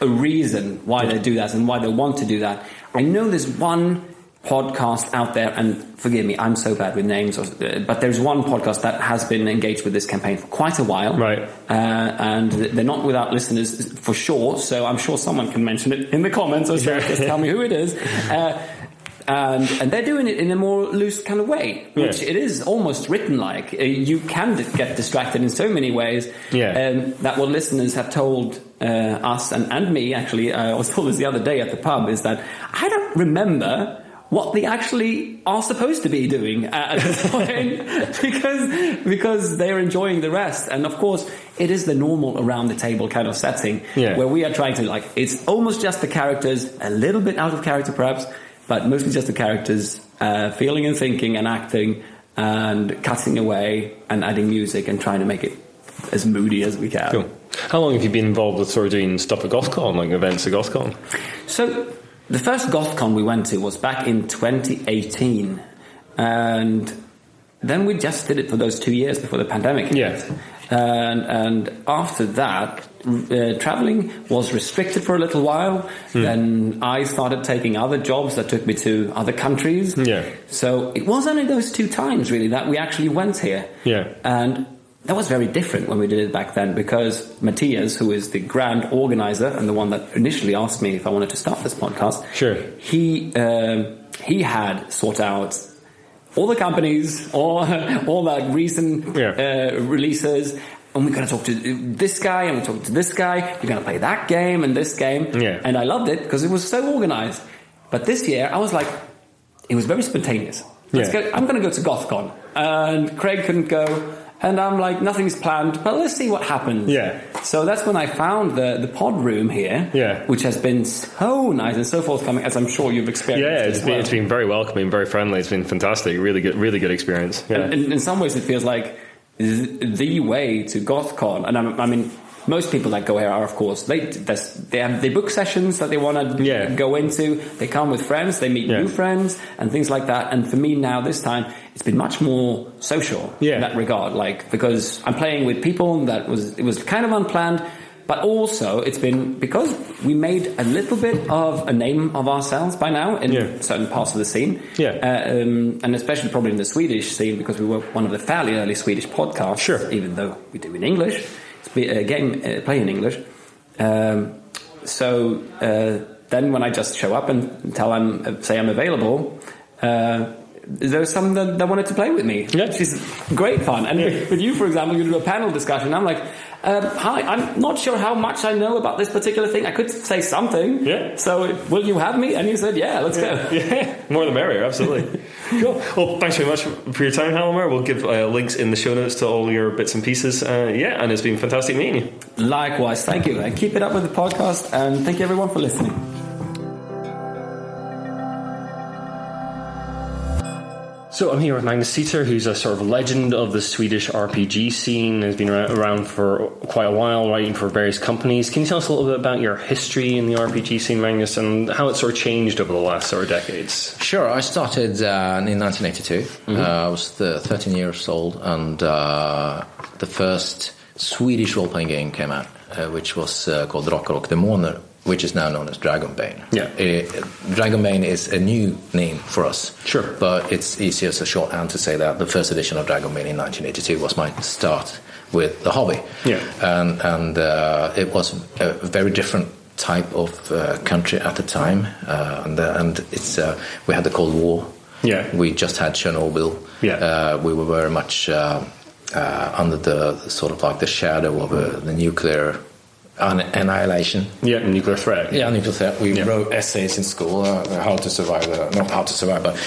a reason why they do that and why they want to do that. I know there's one podcast out there, and forgive me, I'm so bad with names, but there's one podcast that has been engaged with this campaign for quite a while. Right. And they're not without listeners for sure, so I'm sure someone can mention it in the comments or just tell me who it is. And they're doing it in a more loose kind of way, which it is almost written like. You can get distracted in so many ways that what listeners have told us and me, actually, I was told this the other day at the pub, is that I don't remember what they actually are supposed to be doing at this point because they're enjoying the rest. And of course, it is the normal around the table kind of setting where we are trying to, like, it's almost just the characters, a little bit out of character perhaps, but mostly just the characters feeling and thinking and acting and cutting away and adding music and trying to make it as moody as we can. Cool. How long have you been involved with sort of doing stuff at Gothcon, like events at Gothcon? So the first Gothcon we went to was back in 2018, and then we just did it for those 2 years before the pandemic hit. And after that, traveling was restricted for a little while. Then I started taking other jobs that took me to other countries. So it was only those 2 times really that we actually went here. And that was very different when we did it back then, because Matthias, who is the grand organizer and the one that initially asked me if I wanted to start this podcast, he had sought out all the companies, all the recent releases, and we're going to talk to this guy, and we're talking to this guy, we're going to play that game and this game. And I loved it because it was so organized. But this year, I was like, it was very spontaneous. I'm going to go to Gothcon. And Craig couldn't go, And I'm like, nothing's planned, but let's see what happens. Yeah. So that's when I found the pod room here, which has been so nice and so forthcoming, as I'm sure you've experienced. Yeah, it's been very welcoming, very friendly. It's been fantastic. Really good experience. Yeah. And in some ways, it feels like the way to Gothcon. And I mean, most people that go here are, of course, they book sessions that they want to go into. They come with friends, they meet new friends, and things like that. And for me now, this time, it's been much more social in that regard. Like, because I'm playing with people it was kind of unplanned, but also it's been because we made a little bit of a name of ourselves by now in certain parts of the scene. And especially probably in the Swedish scene, because we were one of the fairly early Swedish podcasts, even though we do in English. Play in English. So then when I just show up and say I'm available, there's some that wanted to play with me. Which is great fun. And with you, for example, you do a panel discussion. I'm like, hi, I'm not sure how much I know about this particular thing. I could say something. So will you have me? And you said, let's go. More the merrier, absolutely. Cool. Well, thanks very much for your time, Hjalmar. We'll give links in the show notes to all your bits and pieces. And it's been fantastic meeting you. Likewise, thank you. And keep it up with the podcast, and thank you everyone for listening. So I'm here with Magnus Seter, who's a sort of legend of the Swedish RPG scene, has been around for quite a while, writing for various companies. Can you tell us a little bit about your history in the RPG scene, Magnus, and how it sort of changed over the last sort of decades? Sure. I started in 1982. I was 13 years old, and the first Swedish role-playing game came out, which was called Drakar och Demoner, which is now known as Dragonbane. Dragonbane is a new name for us. Sure. But it's easier as a shorthand to say that the first edition of Dragonbane in 1982 was my start with the hobby. And it was a very different type of country at the time. And it's we had the Cold War. We just had Chernobyl. We were very much under the sort of like the shadow of the nuclear annihilation. Nuclear threat. Nuclear threat. We wrote essays in school, how to survive, not how to survive, but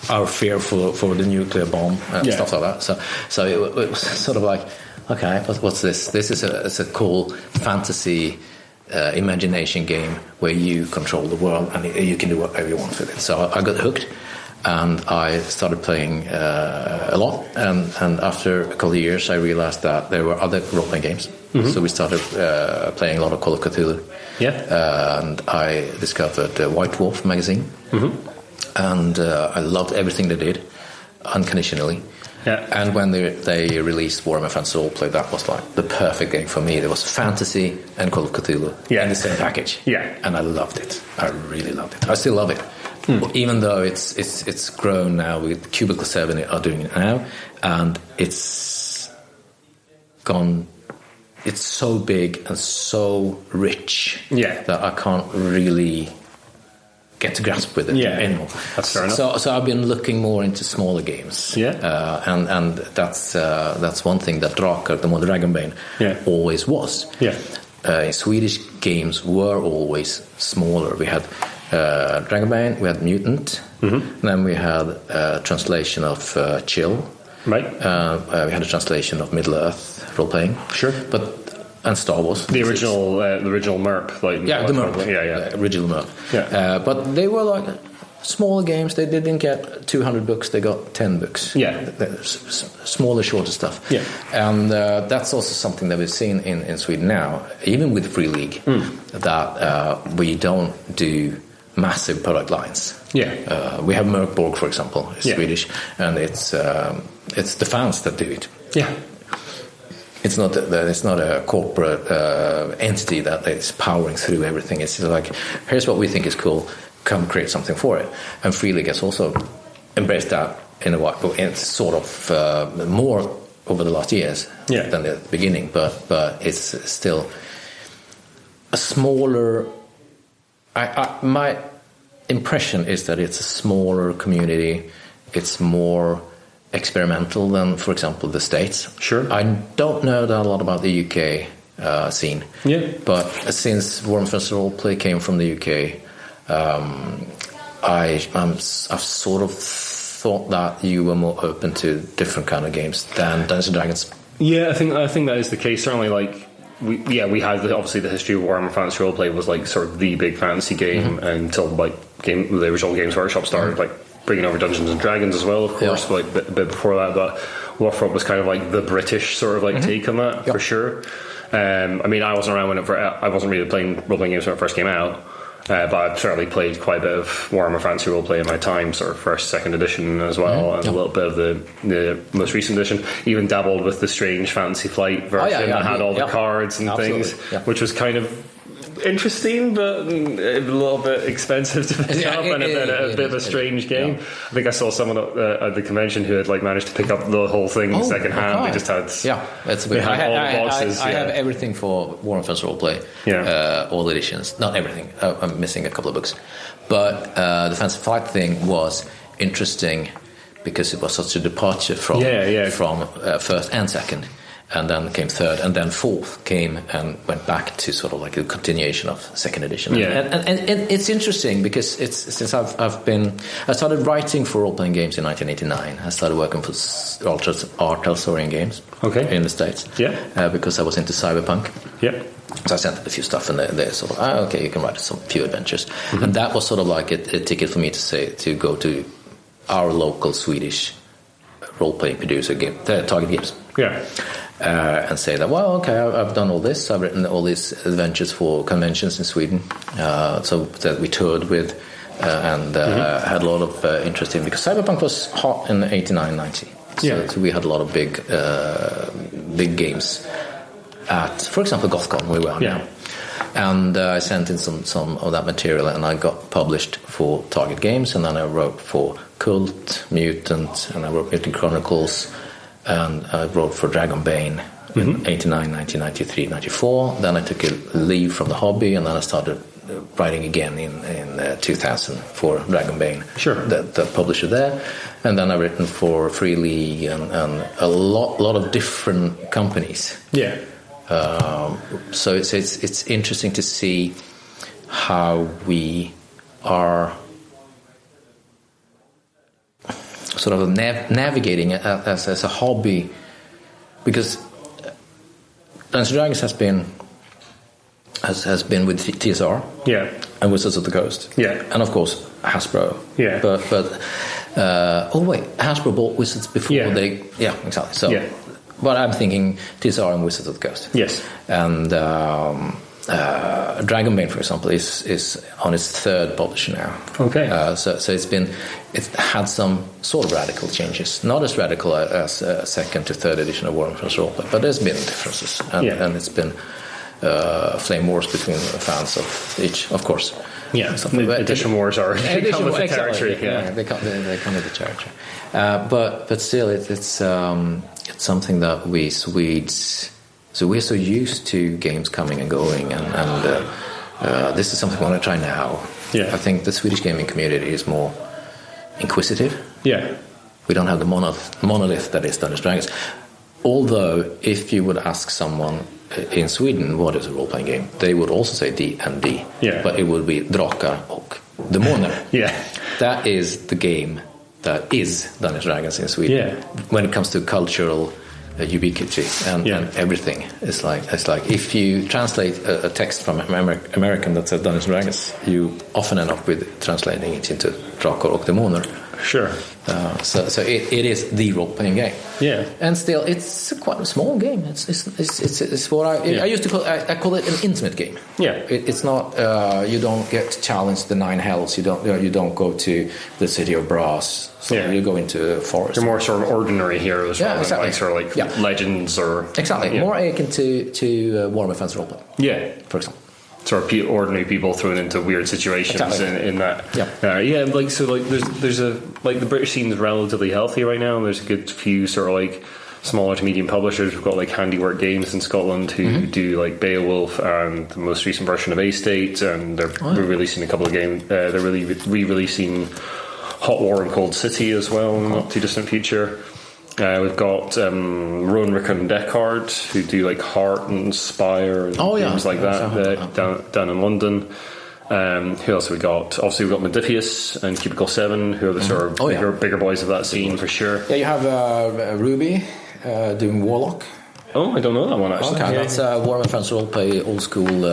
our fear for the nuclear bomb and stuff like that. So it was sort of like, okay, what's this? This is a cool fantasy imagination game where you control the world and you can do whatever you want with it. So I got hooked. And I started playing a lot, and after a couple of years I realized that there were other role-playing games. So we started playing a lot of Call of Cthulhu. And I discovered White Dwarf magazine. And I loved everything they did, unconditionally. And when they released Warhammer Fantasy Roleplay, that was like the perfect game for me. There was fantasy and Call of Cthulhu in the same package. And I loved it. I really loved it. I still love it. Even though it's grown now, with Cubicle 7 are doing it now, and it's gone. It's so big and so rich that I can't really get to grasp with it anymore. That's fair enough. So I've been looking more into smaller games. And that's one thing that Drakar, the modern Dragonbane, always was. Swedish games were always smaller. We had Dragonbane, we had Mutant, then we had a translation of Chill. We had a translation of Middle Earth role-playing. And Star Wars. The original MERP. The MERP. Original MERP. But they were like smaller games. They didn't get 200 books, they got 10 books. Smaller, shorter stuff. And that's also something that we've seen in Sweden now, even with Free League, that we don't do massive product lines. We have Merkborg, for example, it's Swedish, and it's the fans that do it. It's not a corporate entity that is powering through everything. It's just like, here's what we think is cool, come create something for it. And Free League has also embraced that in a way. It's sort of more over the last years than the beginning, but it's still a smaller. My impression is that it's a smaller community. It's more experimental than, for example, the States. I don't know that a lot about the UK scene. But since Warhammer Fantasy Roleplay came from the UK, I've sort of thought that you were more open to different kind of games than Dungeons and Dragons. Yeah, I think that is the case. Certainly, like we had obviously the history of Warhammer Fantasy Roleplay was like sort of the big fantasy game until like the original Games Workshop started like bringing over Dungeons and Dragons as well, of course. Like a bit before that, but Warfront was kind of like the British sort of like take on that for sure. I mean, I wasn't around I wasn't really playing role-playing games when it first came out. But I've certainly played quite a bit of Warhammer Fantasy Roleplay in my time, sort of first, second edition as well, and a little bit of the most recent edition. Even dabbled with the Strange Fantasy Flight version that had all the cards and things, which was kind of interesting, but a little bit expensive to pick up, and a bit of a strange game. I think I saw someone at the convention who had like managed to pick up the whole thing second hand. They just had that's a big. All the boxes. I have everything for Warhammer Fantasy Roleplay, all editions. Not everything. I'm missing a couple of books, but the Fantasy Flight thing was interesting because it was such a departure from first and second. And then came third, and then fourth came and went back to sort of like a continuation of second edition. And it's interesting because since I started writing for role-playing games in 1989. I started working for art historian games in the States because I was into cyberpunk. So I sent a few stuff, and they're sort of, you can write some few adventures. And that was sort of like a ticket for me to go to our local Swedish role-playing producer game, Target Games. And say that, I've done all this. I've written all these adventures for conventions in Sweden, so that we toured with and had a lot of interest in, because cyberpunk was hot in 89, 90. So we had a lot of big games at, for example, Gothcon, where we are now. And I sent in some of that material, and I got published for Target Games, and then I wrote for Cult, Mutant, and I wrote Mutant Chronicles. And I wrote for Dragonbane in 89, 1993, 94. Then I took a leave from the hobby, and then I started writing again in 2000 for Dragonbane, the publisher there. And then I've written for Free League and a lot of different companies. So it's interesting to see how we are sort of navigating as a hobby, because Dungeons and Dragons has been with TSR and Wizards of the Coast and of course Hasbro but Hasbro bought Wizards before they exactly so but I'm thinking TSR and Wizards of the Coast and Dragonbane, for example, is on its third publisher now. So it's had some sort of radical changes, not as radical as second to third edition of Warhammer Fantasy Roleplay, but there's been differences, and it's been flame wars between the fans of each, of course. Edition wars are come with the territory. They come with the territory. But still, it's something that we Swedes. So we're so used to games coming and going, and this is something we want to try now. I think the Swedish gaming community is more inquisitive. We don't have the monolith that is Dungeons & Dragons. Although, if you would ask someone in Sweden what is a role-playing game, they would also say D&D. But it would be Drakar och Demoner. That is the game that is Dungeons & Dragons in Sweden. When it comes to cultural ubiquity and everything, it's like if you translate a text from American that says Dungeons & Dragons, you often end up with translating it into Drakar och Demoner. So it is the role-playing game. And still, it's quite a small game. It's what I used to call. I call it an intimate game. It's not. You don't get challenged the 9 hells. You don't go to the city of brass. So you go into a forest. They're more sort of ordinary heroes, like sort of like legends or more akin to Warhammer Fantasy Roleplay. For example. Sort of ordinary people thrown into weird situations in that. There's a the British scene is relatively healthy right now. There's a good few sort of like smaller to medium publishers. We've got like Handiwork Games in Scotland who do like Beowulf and the most recent version of A-State, and they're re-releasing a couple of games. They're really re-releasing Hot War and Cold City as well in the not too distant future. We've got Ronrick and Deckard, who do like Heart and Spire and games like that down in London. Who else have we got? Obviously, we've got Modifius and Cubicle 7, who are the sort of bigger boys of that scene for sure. Yeah, you have Ruby doing Warlock. Oh, I don't know that one actually. Okay, that's Warhammer Friends Roleplay old school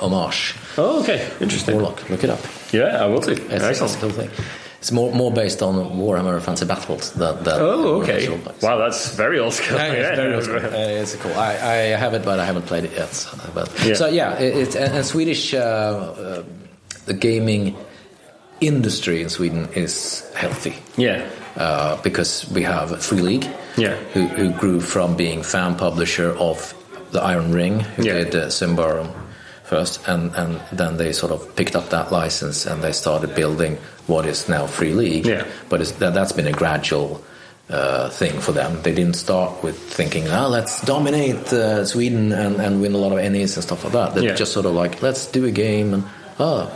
homage. Oh, okay, interesting. Warlock, look it up. Yeah, I will do. It's a cool thing. It's more based on Warhammer Fantasy Battles than okay. Wow, that's very old school. It's very old school. It's cool. I have it, but I haven't played it yet. So it's and Swedish the gaming industry in Sweden is healthy. Yeah. Because we have Free League, who grew from being fan publisher of the Iron Ring, who did Symbaroum first, and then they sort of picked up that license and they started building what is now Free League. Yeah. But that's been a gradual thing for them. They didn't start with thinking, let's dominate Sweden and win a lot of Ennies and stuff like that. They just sort of like, let's do a game and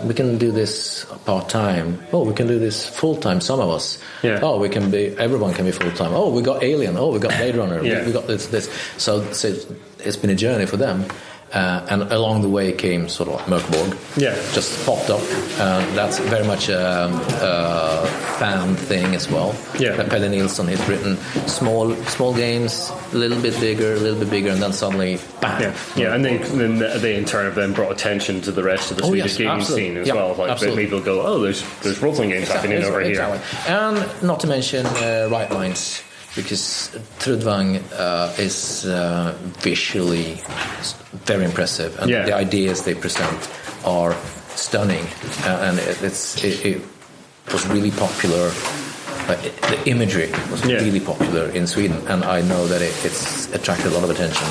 we can do this part-time. Oh, we can do this full-time, some of us. Yeah. Oh, everyone can be full-time. Oh, we got Alien. Oh, we got Blade Runner. We got this. So it's been a journey for them. And along the way came sort of Mörkborg. Yeah. Just popped up. That's very much a fan thing as well. Yeah. Pelle Nilsson has written small games, a little bit bigger, and then suddenly, bam. Yeah, and they in turn have then brought attention to the rest of the Swedish gaming scene as well. Like people go, oh, there's role-playing games happening over here. And not to mention Right Minds, because Trudvang is visually very impressive, and the ideas they present are stunning, and it was really popular. The imagery was really popular in Sweden, and I know that it's attracted a lot of attention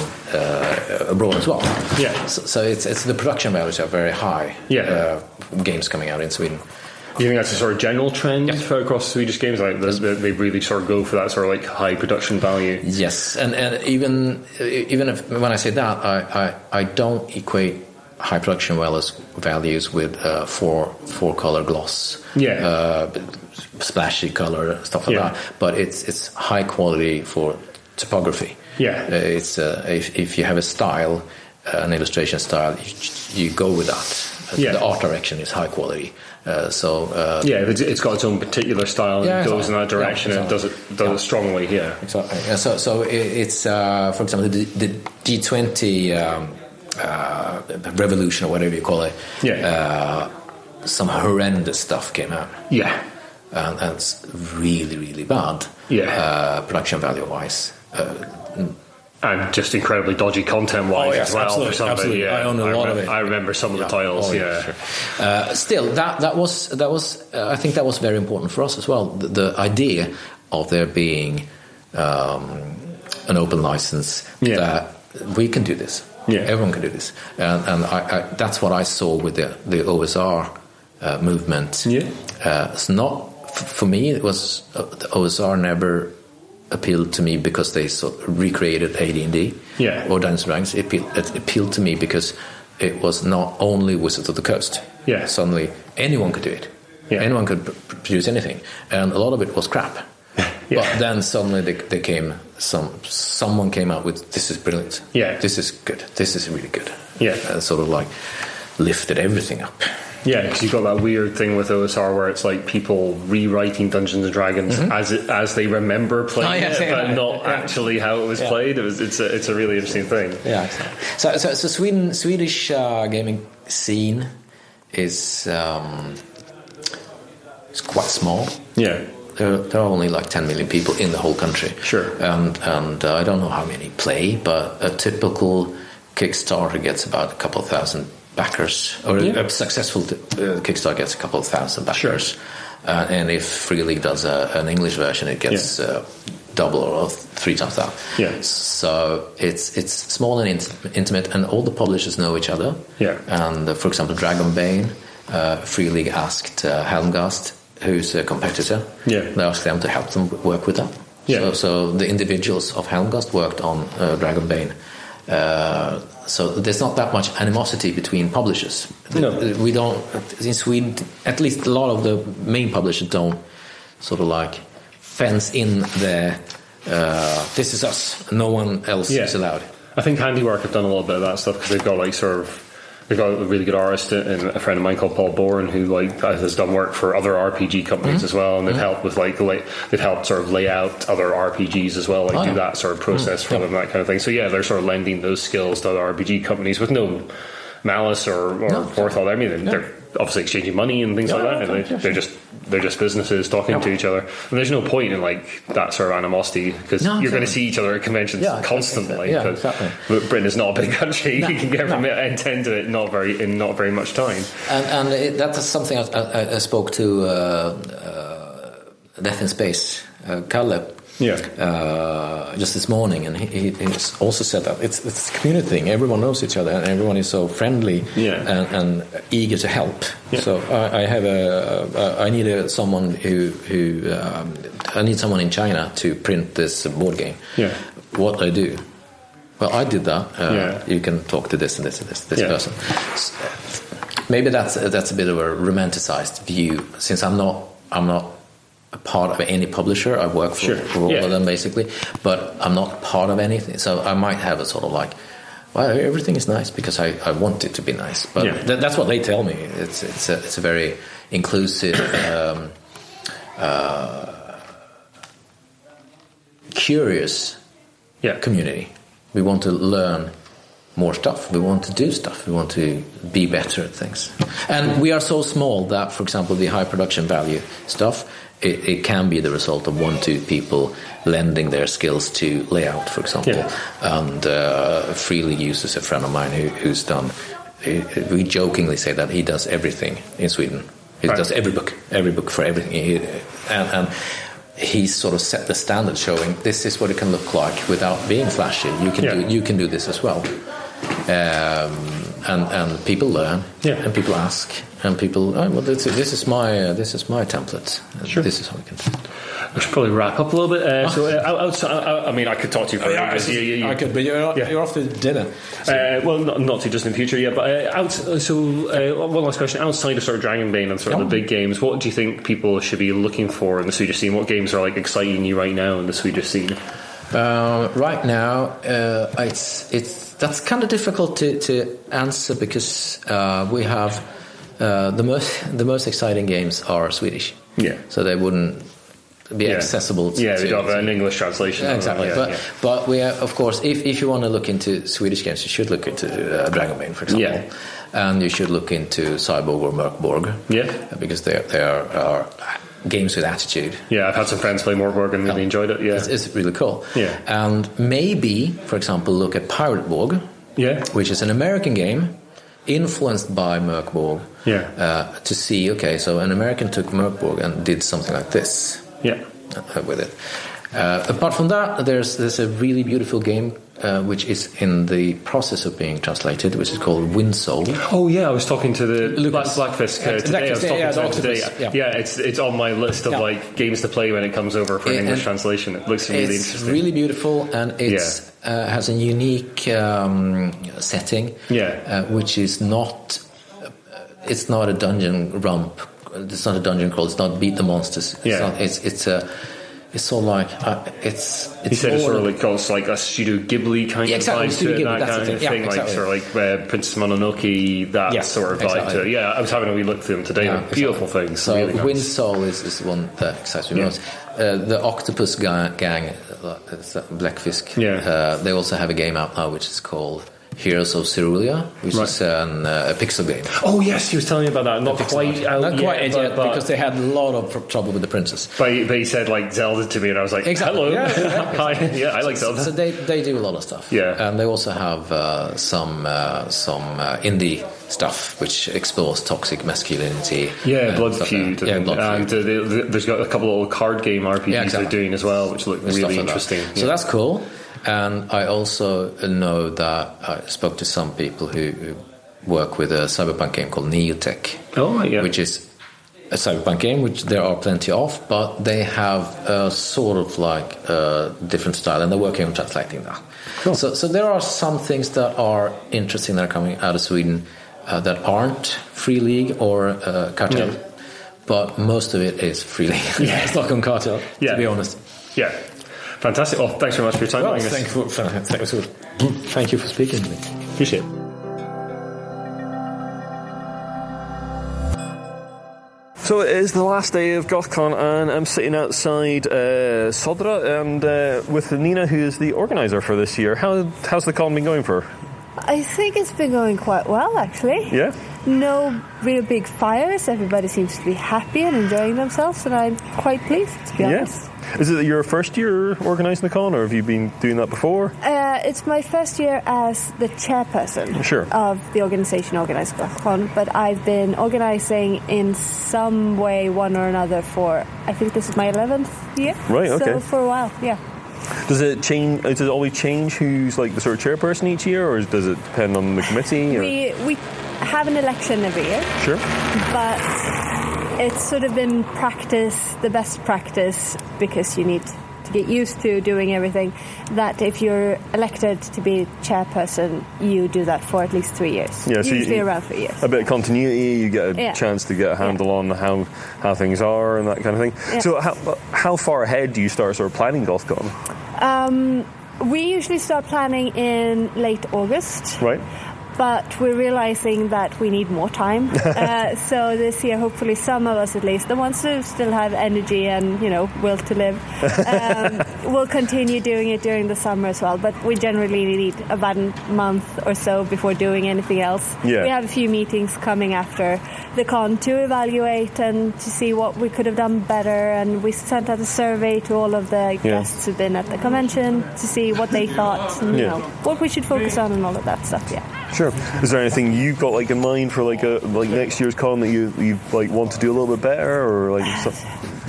abroad as well. Yeah. So it's the production values are very high. Games coming out in Sweden. Do you think that's a sort of general trend across Swedish games? Like they really sort of go for that sort of like high production value. Yes, and even if when I say that, I don't equate high production values with four color gloss, splashy color stuff like that. But it's high quality for typography. Yeah, it's if you have a style, an illustration style, you go with that. The art direction is high quality. It's got its own particular style and goes in that direction and does it strongly. Yeah, exactly. So it's for example the G20 revolution or whatever you call it. Some horrendous stuff came out. Yeah, and it's really really bad. Yeah, production value wise. And just incredibly dodgy content-wise as well. Absolutely, for somebody. Absolutely. I own a lot of it. I remember some of the titles. Sure. Still, that was. I think that was very important for us as well. The idea of there being an open license that we can do this. Yeah. Everyone can do this, and I that's what I saw with the OSR movement. Yeah. It's not for me. It was the OSR never appealed to me because they sort of recreated AD&D or Dungeons & Dragons. It appealed to me because it was not only Wizards of the Coast. Yeah. Suddenly, anyone could do it. Yeah. Anyone could produce anything, and a lot of it was crap. But then suddenly someone came out with, this is brilliant. Yeah. This is good. This is really good. Yeah. And sort of like lifted everything up. Yeah, because you've got that weird thing with OSR where it's like people rewriting Dungeons and Dragons as they remember playing but not actually how it was played. It's a really interesting thing. Yeah. So Swedish gaming scene is quite small. Yeah. There are only like 10 million people in the whole country. Sure. And I don't know how many play, but a typical Kickstarter gets about a couple thousand backers, or a successful Kickstarter gets a couple of thousand backers. Sure. And if Free League does an English version, it gets double or three times that. Yeah. So it's small and intimate, and all the publishers know each other. Yeah. And for example, Dragonbane, Free League asked Helmgast, who's a competitor. Yeah. They asked them to help them work with that. Yeah. So the individuals of Helmgast worked on Dragonbane. So there's not that much animosity between publishers. No. We don't, in Sweden, at least a lot of the main publishers don't sort of like fence in their, this is us, no one else is allowed. I think Handiwork have done a little bit of that stuff because they've got like sort of We've got a really good artist and a friend of mine called Paul Bourne who has done work for other RPG companies as well, and they've helped with they've helped sort of lay out other RPGs as well, do that sort of process for them, that kind of thing. So they're sort of lending those skills to other RPG companies with no malice or forethought. I mean, they're obviously exchanging money and things like that. And they're just businesses talking to each other, and there's no point in that sort of animosity because you're going to see each other at conventions constantly. Britain is not a big country. You can get from end to it in not very much time. And that is something I spoke to Death in Space, Kalle. Just this morning, and he also said that it's a community thing. Everyone knows each other, and everyone is so friendly and eager to help. So I need someone I need someone in China to print this board game. What I do? Well, I did that. You can talk to this and this and this person. Maybe that's a bit of a romanticized view, since I'm not a part of any publisher. I work for all of them basically, but I'm not part of anything. So I might have a sort of well, everything is nice because I want it to be nice. But that's what they tell me. It's a very inclusive, curious community. We want to learn more stuff. We want to do stuff. We want to be better at things. And we are so small that, for example, the high production value stuff, it can be the result of 1-2 people lending their skills to layout, for example. And Freely uses a friend of mine who's done. We jokingly say that he does everything in Sweden. He does every book for everything. And he sort of set the standard, showing this is what it can look like without being flashy. You can do this as well. And people learn, and people ask, and people. This is my template. This is how we can. We should probably wrap up a little bit. Outside, I mean, I could talk to you for ages. I could, but you're off to dinner. Well, not too just in the future, But one last question: outside of sort of Dragonbane and sort of the big games, what do you think people should be looking for in the Swedish scene? What games are exciting you right now in the Swedish scene? Right now, that's kind of difficult to answer because we have the most exciting games are Swedish. So they wouldn't be accessible to they have an English translation. Exactly. But we have, of course, if you want to look into Swedish games, you should look into Dragonbane, for example. And you should look into Cyborg or Mörkborg. Because they are games with attitude. I've had some friends play Mörkborg and really enjoyed it. It's really cool. And maybe, for example, look at Pirate Borg, which is an American game influenced by Mörkborg, to see, so an American took Mörkborg and did something like this with it. Apart from that, there's a really beautiful game which is in the process of being translated, which is called Windsoul. I was talking to the Blackfisk today. It's on my list of games to play when it comes over for an English translation. It looks really interesting. It's really beautiful, and it has a unique setting, which is not. It's not a dungeon romp. It's not a dungeon crawl. It's not beat the monsters. It's sort of like it's. You said it's sort of like a Studio Ghibli kind of vibe to it, that kind of thing, sort of like Princess Mononoke, that sort of vibe to it. I was having a wee look through them today. Beautiful things. So really nice. Windsoul is the one that excites me most. The Octopus gang, Blackfisk. They also have a game out now which is called Heroes of Cerulean, which is a pixel game. Oh yes, he was telling me about that. Not quite out yet, because they had a lot of trouble with the princess. But he said Zelda to me, and I was like, hello. Hi. I like Zelda. So they do a lot of stuff. And they also have some indie stuff which explores toxic masculinity. Blood Feud. And there's got a couple of card game RPGs they're doing as well, which look really interesting. So that's cool. And I also know that I spoke to some people who work with a cyberpunk game called Neotech, which is a cyberpunk game, which there are plenty of, but they have a sort of different style, and they're working on translating that. Cool. So there are some things that are interesting that are coming out of Sweden that aren't Free League or Cartel, but most of it is Free League. Stockholm Cartel, to be honest. Fantastic. Well, thanks very much for your time. Thank you for speaking to me. Appreciate it. So it is the last day of Gothcon, and I'm sitting outside Sodra and with Nina, who is the organiser for this year. How's the con been going for her? I think it's been going quite well, actually. Yeah? No real big fires. Everybody seems to be happy and enjoying themselves, and I'm quite pleased, to be honest. Is it your first year organising the con, or have you been doing that before? It's my first year as the chairperson of the organisation Organiser Gothcon, but I've been organising in some way, one or another, for, I think this is my 11th year. Right, okay. So for a while, yeah. Does it change? Does it always change who's like the sort of chairperson each year, or does it depend on the committee? Or? We have an election every year. Sure. But it's sort of been the best practice, because you need to get used to doing everything, that if you're elected to be chairperson, you do that for at least 3 years. Yeah, so usually around 3 years. A bit of continuity, you get a chance to get a handle on how things are and that kind of thing. Yeah. So how far ahead do you start sort of planning Gothcon? We usually start planning in late August. Right. But we're realizing that we need more time. So this year, hopefully some of us, at least, the ones who still have energy and, will to live, will continue doing it during the summer as well. But we generally need about a month or so before doing anything else. Yeah. We have a few meetings coming after the con to evaluate and to see what we could have done better. And we sent out a survey to all of the guests who've been at the convention to see what they thought and, what we should focus on and all of that stuff, Sure. Is there anything you've got in mind for next year's con that you want to do a little bit better, or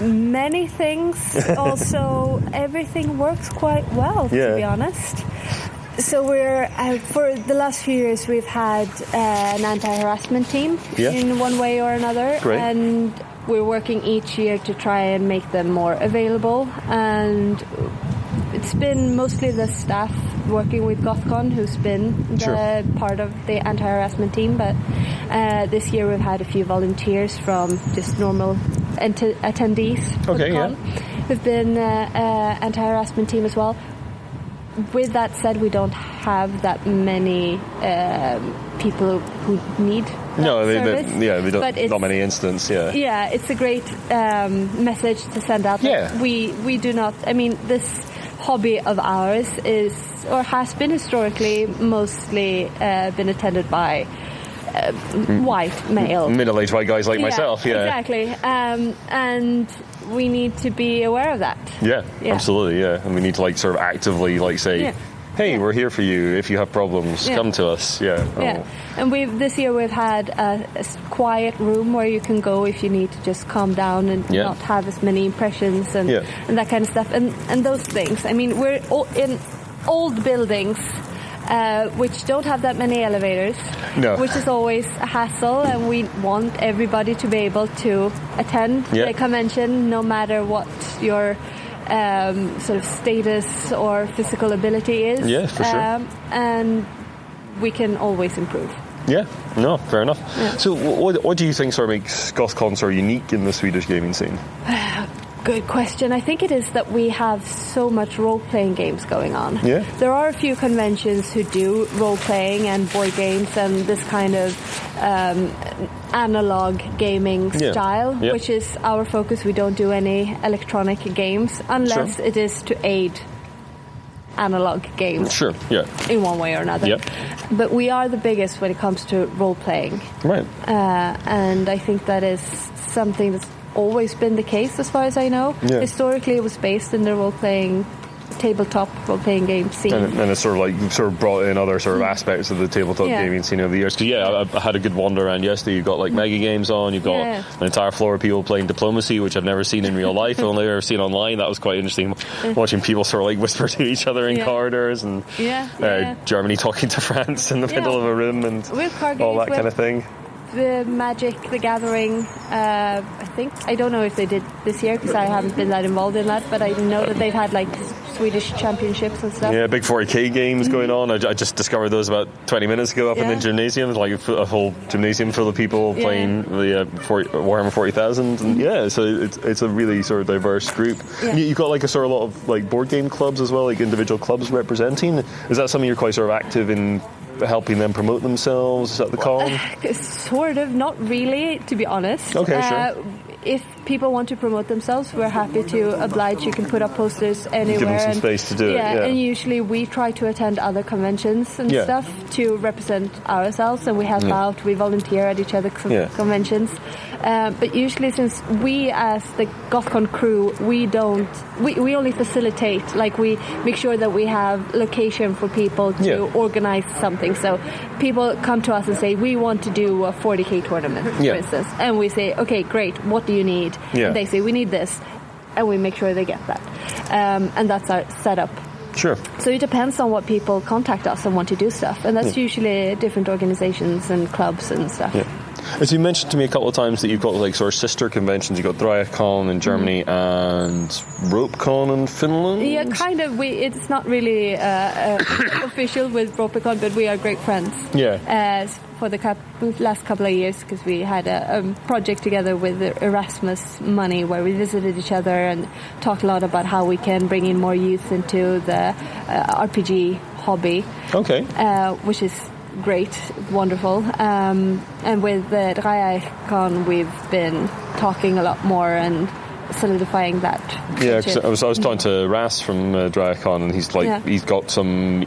Many things. Also, everything works quite well, to be honest. So we're for the last few years we've had an anti-harassment team in one way or another. Great. And we're working each year to try and make them more available, and it's been mostly the staff working with Gothcon who's been the part of the anti-harassment team, but this year we've had a few volunteers from just normal attendees for the con who've been anti-harassment team as well. With that said, we don't have that many people who need service. They don't. Not many instances. Yeah, it's a great message to send out. Yeah. We do not. I mean, this hobby of ours is, or has been historically, mostly been attended by white male, middle-aged white guys like myself. Yeah, exactly. And we need to be aware of that. Yeah, absolutely. Yeah, and we need to sort of actively say, hey, we're here for you. If you have problems, come to us. Yeah. And this year we've had a quiet room where you can go if you need to just calm down and not have as many impressions and that kind of stuff. And those things. I mean, we're in old buildings which don't have that many elevators, which is always a hassle, and we want everybody to be able to attend the convention, no matter what your sort of status or physical ability is. Yeah, for sure. And we can always improve. Yeah, no, fair enough. Yeah. So what do you think sort of makes Gothcon sort of unique in the Swedish gaming scene? Good question. I think it is that we have so much role-playing games going on. Yeah. There are a few conventions who do role-playing and board games and this kind of analog gaming style, which is our focus. We don't do any electronic games unless it is to aid analog games. Sure, yeah. In one way or another. Yep. But we are the biggest when it comes to role-playing. Right. And I think that is something that's always been the case as far as I know. Yeah. Historically it was based in the role-playing tabletop role-playing game scene. And it's sort of brought in other sort of aspects of the tabletop gaming scene over the years. Because I had a good wander around yesterday. You've got mega games on, you've got an entire floor of people playing Diplomacy, which I've never seen in real life, I've only ever seen online. That was quite interesting, watching people sort of whisper to each other in corridors, and Germany talking to France in the middle of a room, and all that kind of thing. The Magic, the Gathering, I don't know if they did this year because I haven't been that involved in that, but I know that they've had Swedish championships and stuff. Yeah, big 40k games going on. I just discovered those about 20 minutes ago up in the gymnasium, a whole gymnasium full of people playing the Warhammer 40,000, and so it's a really sort of diverse group. Yeah. You've got a sort of lot of board game clubs as well, individual clubs representing. Is that something you're quite sort of active in? Helping them promote themselves at the con? Sort of, not really, to be honest. Okay, sure. if people want to promote themselves, we're happy to oblige. You can put up posters anywhere. Give them some space to do it. Yeah, and usually we try to attend other conventions and stuff to represent ourselves, and we help out. We volunteer at each other's conventions. But usually, since we as the Gothcon crew, we only facilitate. Like, we make sure that we have location for people to organize something. So people come to us and say, we want to do a 40k tournament, for instance. And we say, okay, great, what do you need? And they say, we need this. And we make sure they get that. And that's our setup. Sure. So it depends on what people contact us and want to do stuff. And that's usually different organizations and clubs and stuff. Yeah. As you mentioned to me a couple of times that you've got like sort of sister conventions. You've got Brainwaves in Germany and Roleplaying in Finland. Yeah, kind of. It's not really official with Roleplaying, but we are great friends. Yeah. For the last couple of years, because we had a project together with Erasmus money where we visited each other and talked a lot about how we can bring in more youth into the RPG hobby. Okay. Which is great, wonderful. And with Draeicon, we've been talking a lot more and solidifying that. Yeah, because I was talking to Ras from Draeicon, and he's like he's got some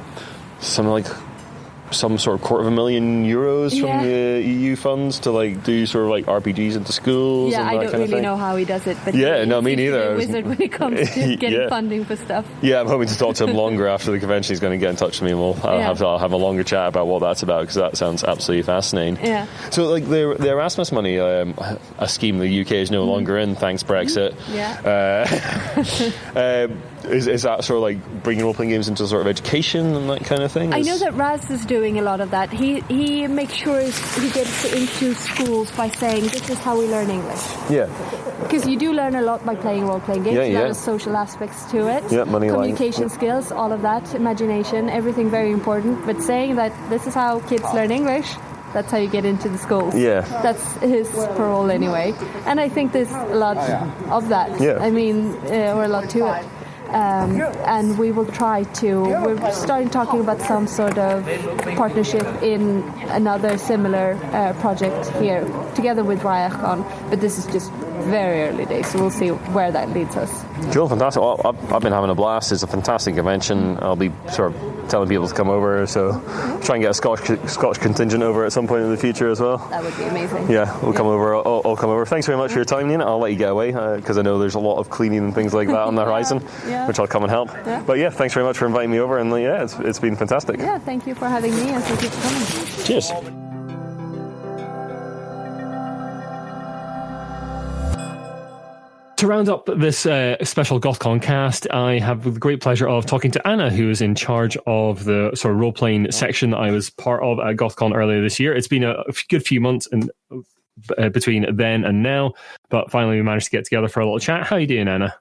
like some sort of €250,000 from the EU funds to like do sort of like RPGs into schools. Yeah, and I that don't kind of really thing. know how he does it, but me neither. A wizard when it comes to getting funding for stuff. Yeah, I'm hoping to talk to him longer after the convention. He's going to get in touch with me, and I'll have a longer chat about what that's about, because that sounds absolutely fascinating. Yeah. So, like the Erasmus money, a scheme the UK is no longer in, thanks Brexit. Is that sort of like bringing role-playing games into sort of education and that kind of thing? I know that Raz is doing a lot of that. He makes sure he gets into schools by saying, this is how we learn English. Yeah. Because you do learn a lot by playing role-playing games. There are social aspects to it. Yeah, money, communication skills, all of that, imagination, everything very important. But saying that this is how kids learn English, that's how you get into the schools. Yeah. That's his parole anyway. And I think there's a lot of that. Yeah. I mean, or a lot to it. And we will try to, we're starting talking about some sort of partnership in another similar project here, together with Brainwaves, but this is just very early days, so we'll see where that leads us. Cool, fantastic. Well, I've been having a blast. It's a fantastic convention. I'll be sort of telling people to come over, so try and get a Scotch contingent over at some point in the future as well. That would be amazing. Yeah, we'll come over. I'll come over. Thanks very much for your time, Nina. I'll let you get away, because I know there's a lot of cleaning and things like that on the horizon, which I'll come and help. Yeah. But yeah, thanks very much for inviting me over, and it's been fantastic. Yeah, thank you for having me, and thank you for coming. Cheers. To round up this special Gothcon cast, I have the great pleasure of talking to Anna, who is in charge of the sort of role-playing section that I was part of at Gothcon earlier this year. It's been a good few months between then and now, but finally we managed to get together for a little chat. How are you doing, Anna?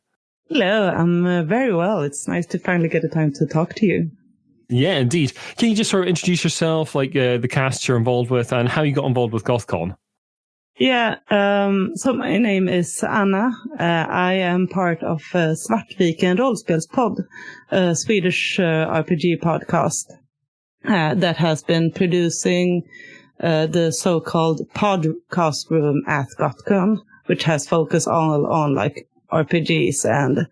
Hello, I'm very well. It's nice to finally get the time to talk to you. Yeah, indeed. Can you just sort of introduce yourself, like the cast you're involved with, and how you got involved with Gothcon? Yeah, so my name is Anna. I am part of Svartviken Rollspelspodd, a Swedish RPG podcast that has been producing the so-called podcast room at Gothcon, which has focused on like RPGs and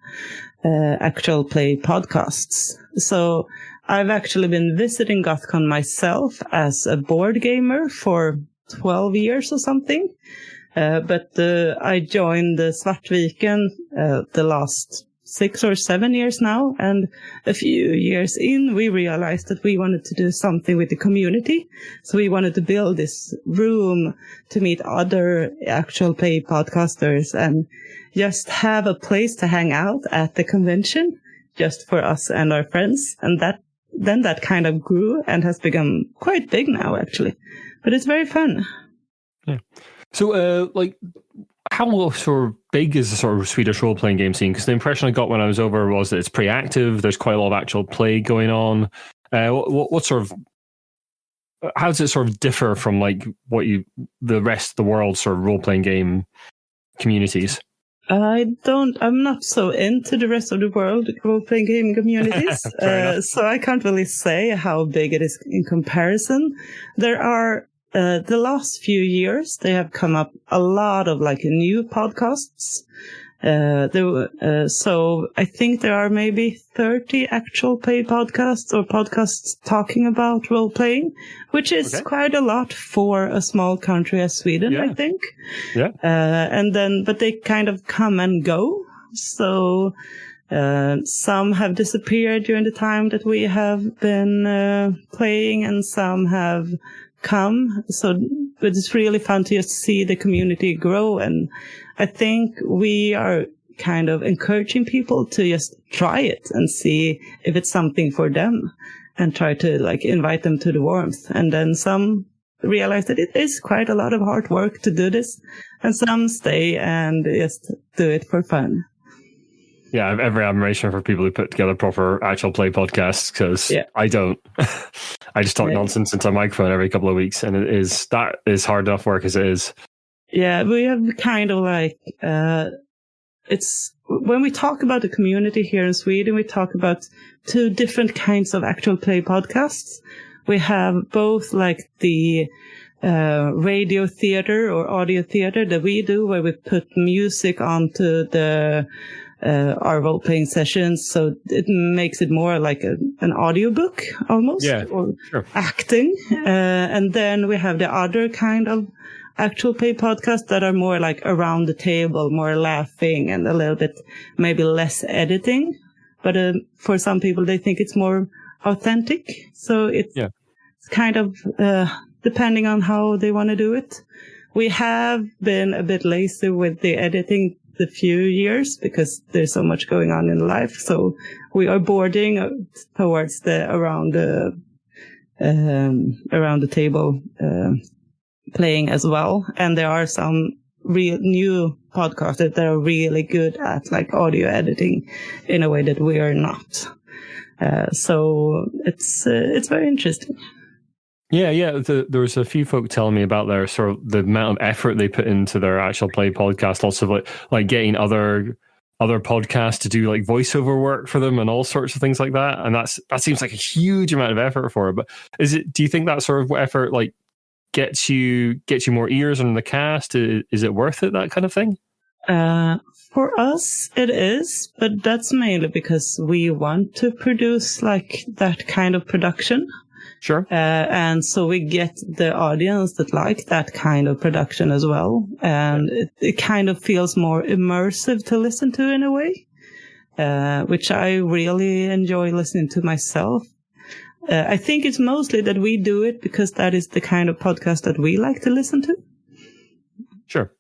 actual play podcasts. So I've actually been visiting Gothcon myself as a board gamer for 12 years or something. But I joined Svartviken the last 6 or 7 years now. And a few years in, we realized that we wanted to do something with the community. So we wanted to build this room to meet other actual play podcasters and just have a place to hang out at the convention just for us and our friends. And that kind of grew and has become quite big now, actually. But it's very fun. Yeah. So, how sort of big is the sort of Swedish role-playing game scene? Because the impression I got when I was over was that it's pretty active. There's quite a lot of actual play going on. What sort of, how does it sort of differ from like the rest of the world sort of role-playing game communities? I'm not so into the rest of the world role-playing game communities, so I can't really say how big it is in comparison. There are the last few years, they have come up a lot of like new podcasts. So I think there are maybe 30 actual play podcasts or podcasts talking about role playing, which is quite a lot for a small country as Sweden, I think. Yeah. But they kind of come and go. So, some have disappeared during the time that we have been, playing, and some have come. So it's really fun to just see the community grow, and I think we are kind of encouraging people to just try it and see if it's something for them, and try to like invite them to the warmth. And then some realize that it is quite a lot of hard work to do this, and some stay and just do it for fun. Yeah, I have every admiration for people who put together proper actual play podcasts, because I don't. I just talk nonsense into a microphone every couple of weeks, and that is hard enough work as it is. Yeah, we have kind of like, it's, when we talk about the community here in Sweden, we talk about two different kinds of actual play podcasts. We have both like the radio theater or audio theater that we do, where we put music onto our role-playing sessions, so it makes it more like an audiobook almost, or acting. And then we have the other kind of actual play podcasts that are more like around the table, more laughing and a little bit maybe less editing. But for some people, they think it's more authentic. So it's kind of depending on how they want to do it. We have been a bit lazy with the editing the few years because there's so much going on in life. So we are boarding towards the around the table playing as well. And there are some real new podcasts that are really good at like audio editing in a way that we are not. So it's very interesting. Yeah. There was a few folk telling me about their sort of the amount of effort they put into their actual play podcast. Lots of like getting other podcasts to do like voiceover work for them and all sorts of things like that. And that seems like a huge amount of effort for it. But do you think that sort of effort like gets you more ears on the cast? Is it worth it, that kind of thing? For us, it is, but that's mainly because we want to produce like that kind of production. Sure. And so we get the audience that like that kind of production as well. And it kind of feels more immersive to listen to in a way, which I really enjoy listening to myself. I think it's mostly that we do it because that is the kind of podcast that we like to listen to. Sure.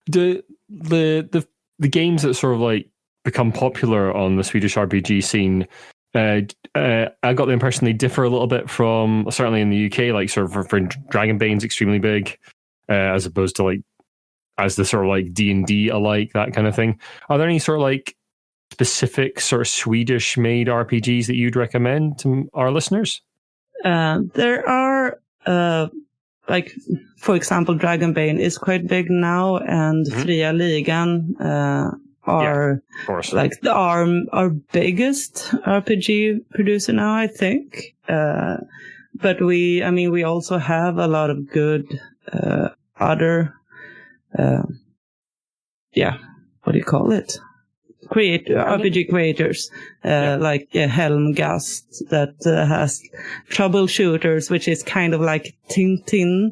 The games that sort of like become popular on the Swedish RPG scene, I got the impression they differ a little bit from, certainly in the UK, like sort of for Dragonbane's extremely big, as opposed to like as the sort of like D&D alike, that kind of thing. Are there any sort of like specific sort of Swedish made RPGs that you'd recommend to our listeners? There are like, for example, Dragonbane is quite big now, and Fria Ligan are like our biggest RPG producer now, I think. But we also have a lot of good other what do you call it? RPG creators, like Helmgast, that has troubleshooters, which is kind of like Tintin.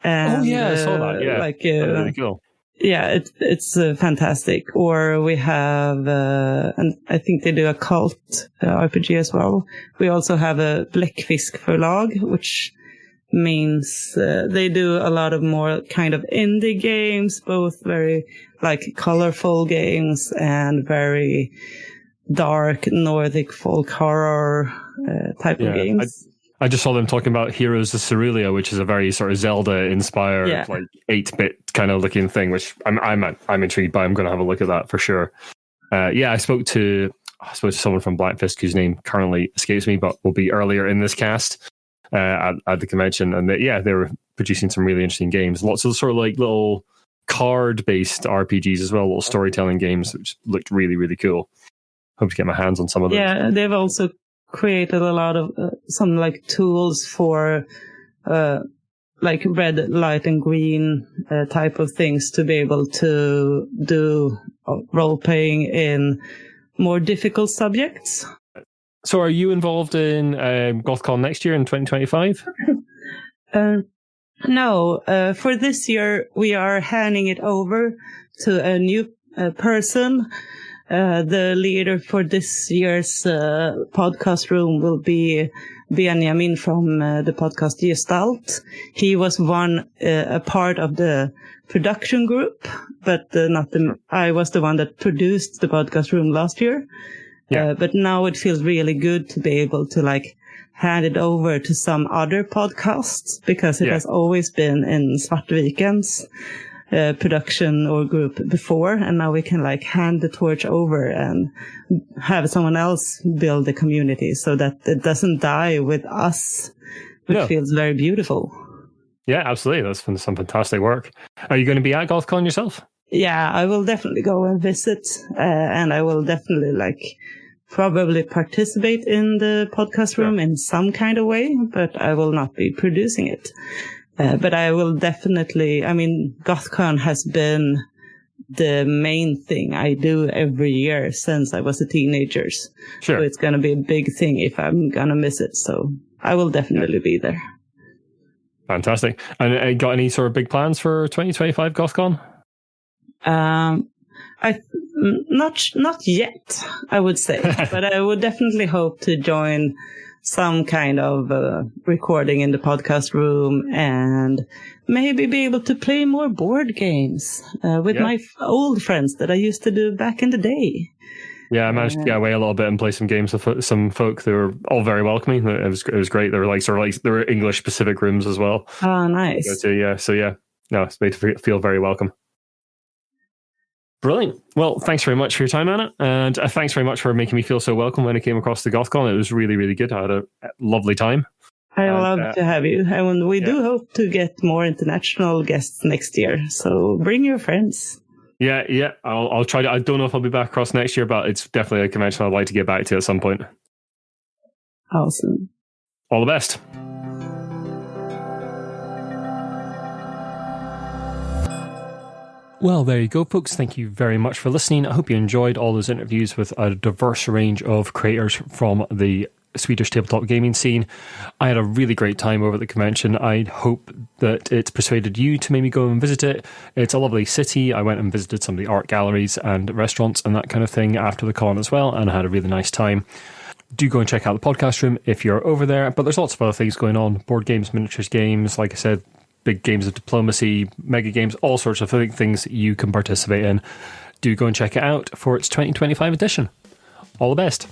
And, I saw that. Yeah, like really cool. Yeah, it's fantastic. Or we have, and I think they do a cult RPG as well. We also have a Blackfisk Förlag, which means they do a lot of more kind of indie games, both very like colorful games and very dark Nordic folk horror type of games. I just saw them talking about Heroes of Cerulean, which is a very sort of Zelda-inspired, like 8-bit kind of looking thing, which I'm intrigued by. I'm going to have a look at that for sure. I spoke to someone from Blackfisk whose name currently escapes me, but will be earlier in this cast at the convention, and they were producing some really interesting games. Lots of sort of like little card-based RPGs as well, little storytelling games, which looked really, really cool. Hope to get my hands on some of those. Yeah, they've also created a lot of some like tools for like red, light, and green type of things to be able to do role-playing in more difficult subjects. So are you involved in Gothcon next year in 2025? No. For this year, we are handing it over to a new person. The leader for this year's podcast room will be Benjamin from the podcast Gestalt. He was a part of the production group, but I was the one that produced the podcast room last year. Yeah. But now it feels really good to be able to like hand it over to some other podcasts, because it has always been in Svartviken's production or group before, and now we can like hand the torch over and have someone else build the community so that it doesn't die with us, which feels very beautiful. Yeah, absolutely. That's some fantastic work. Are you going to be at Gothcon yourself? Yeah, I will definitely go and visit, and I will definitely probably participate in the podcast room in some kind of way, but I will not be producing it. But I will definitely, Gothcon has been the main thing I do every year since I was a teenager. Sure. So it's going to be a big thing if I'm going to miss it. So I will definitely be there. Fantastic. And got any sort of big plans for 2025 Gothcon? Not yet, I would say, but I would definitely hope to join some kind of recording in the podcast room and maybe be able to play more board games with my old friends that I used to do back in the day. Yeah, I managed to get away a little bit and play some games with some folk. They were all very welcoming. It was great. They were there were English specific rooms as well. Oh, nice. No, it's made to feel very welcome. Brilliant. Well, thanks very much for your time, Anna. And thanks very much for making me feel so welcome when I came across the Gothcon. It was really, really good. I had a lovely time. I love to have you. And we do hope to get more international guests next year. So bring your friends. Yeah. I'll try to. I don't know if I'll be back across next year, but it's definitely a convention I'd like to get back to at some point. Awesome. All the best. Well, there you go, folks. Thank you very much for listening. I hope you enjoyed all those interviews with a diverse range of creators from the Swedish tabletop gaming scene. I had a really great time over at the convention. I hope that it's persuaded you to maybe go and visit it. It's a lovely city. I went and visited some of the art galleries and restaurants and that kind of thing after the con as well, and I had a really nice time. Do go and check out the podcast room if you're over there, but there's lots of other things going on. Board games, miniatures games, like I said, big games of diplomacy, mega games, all sorts of things that you can participate in. Do go and check it out for its 2025 edition. All the best.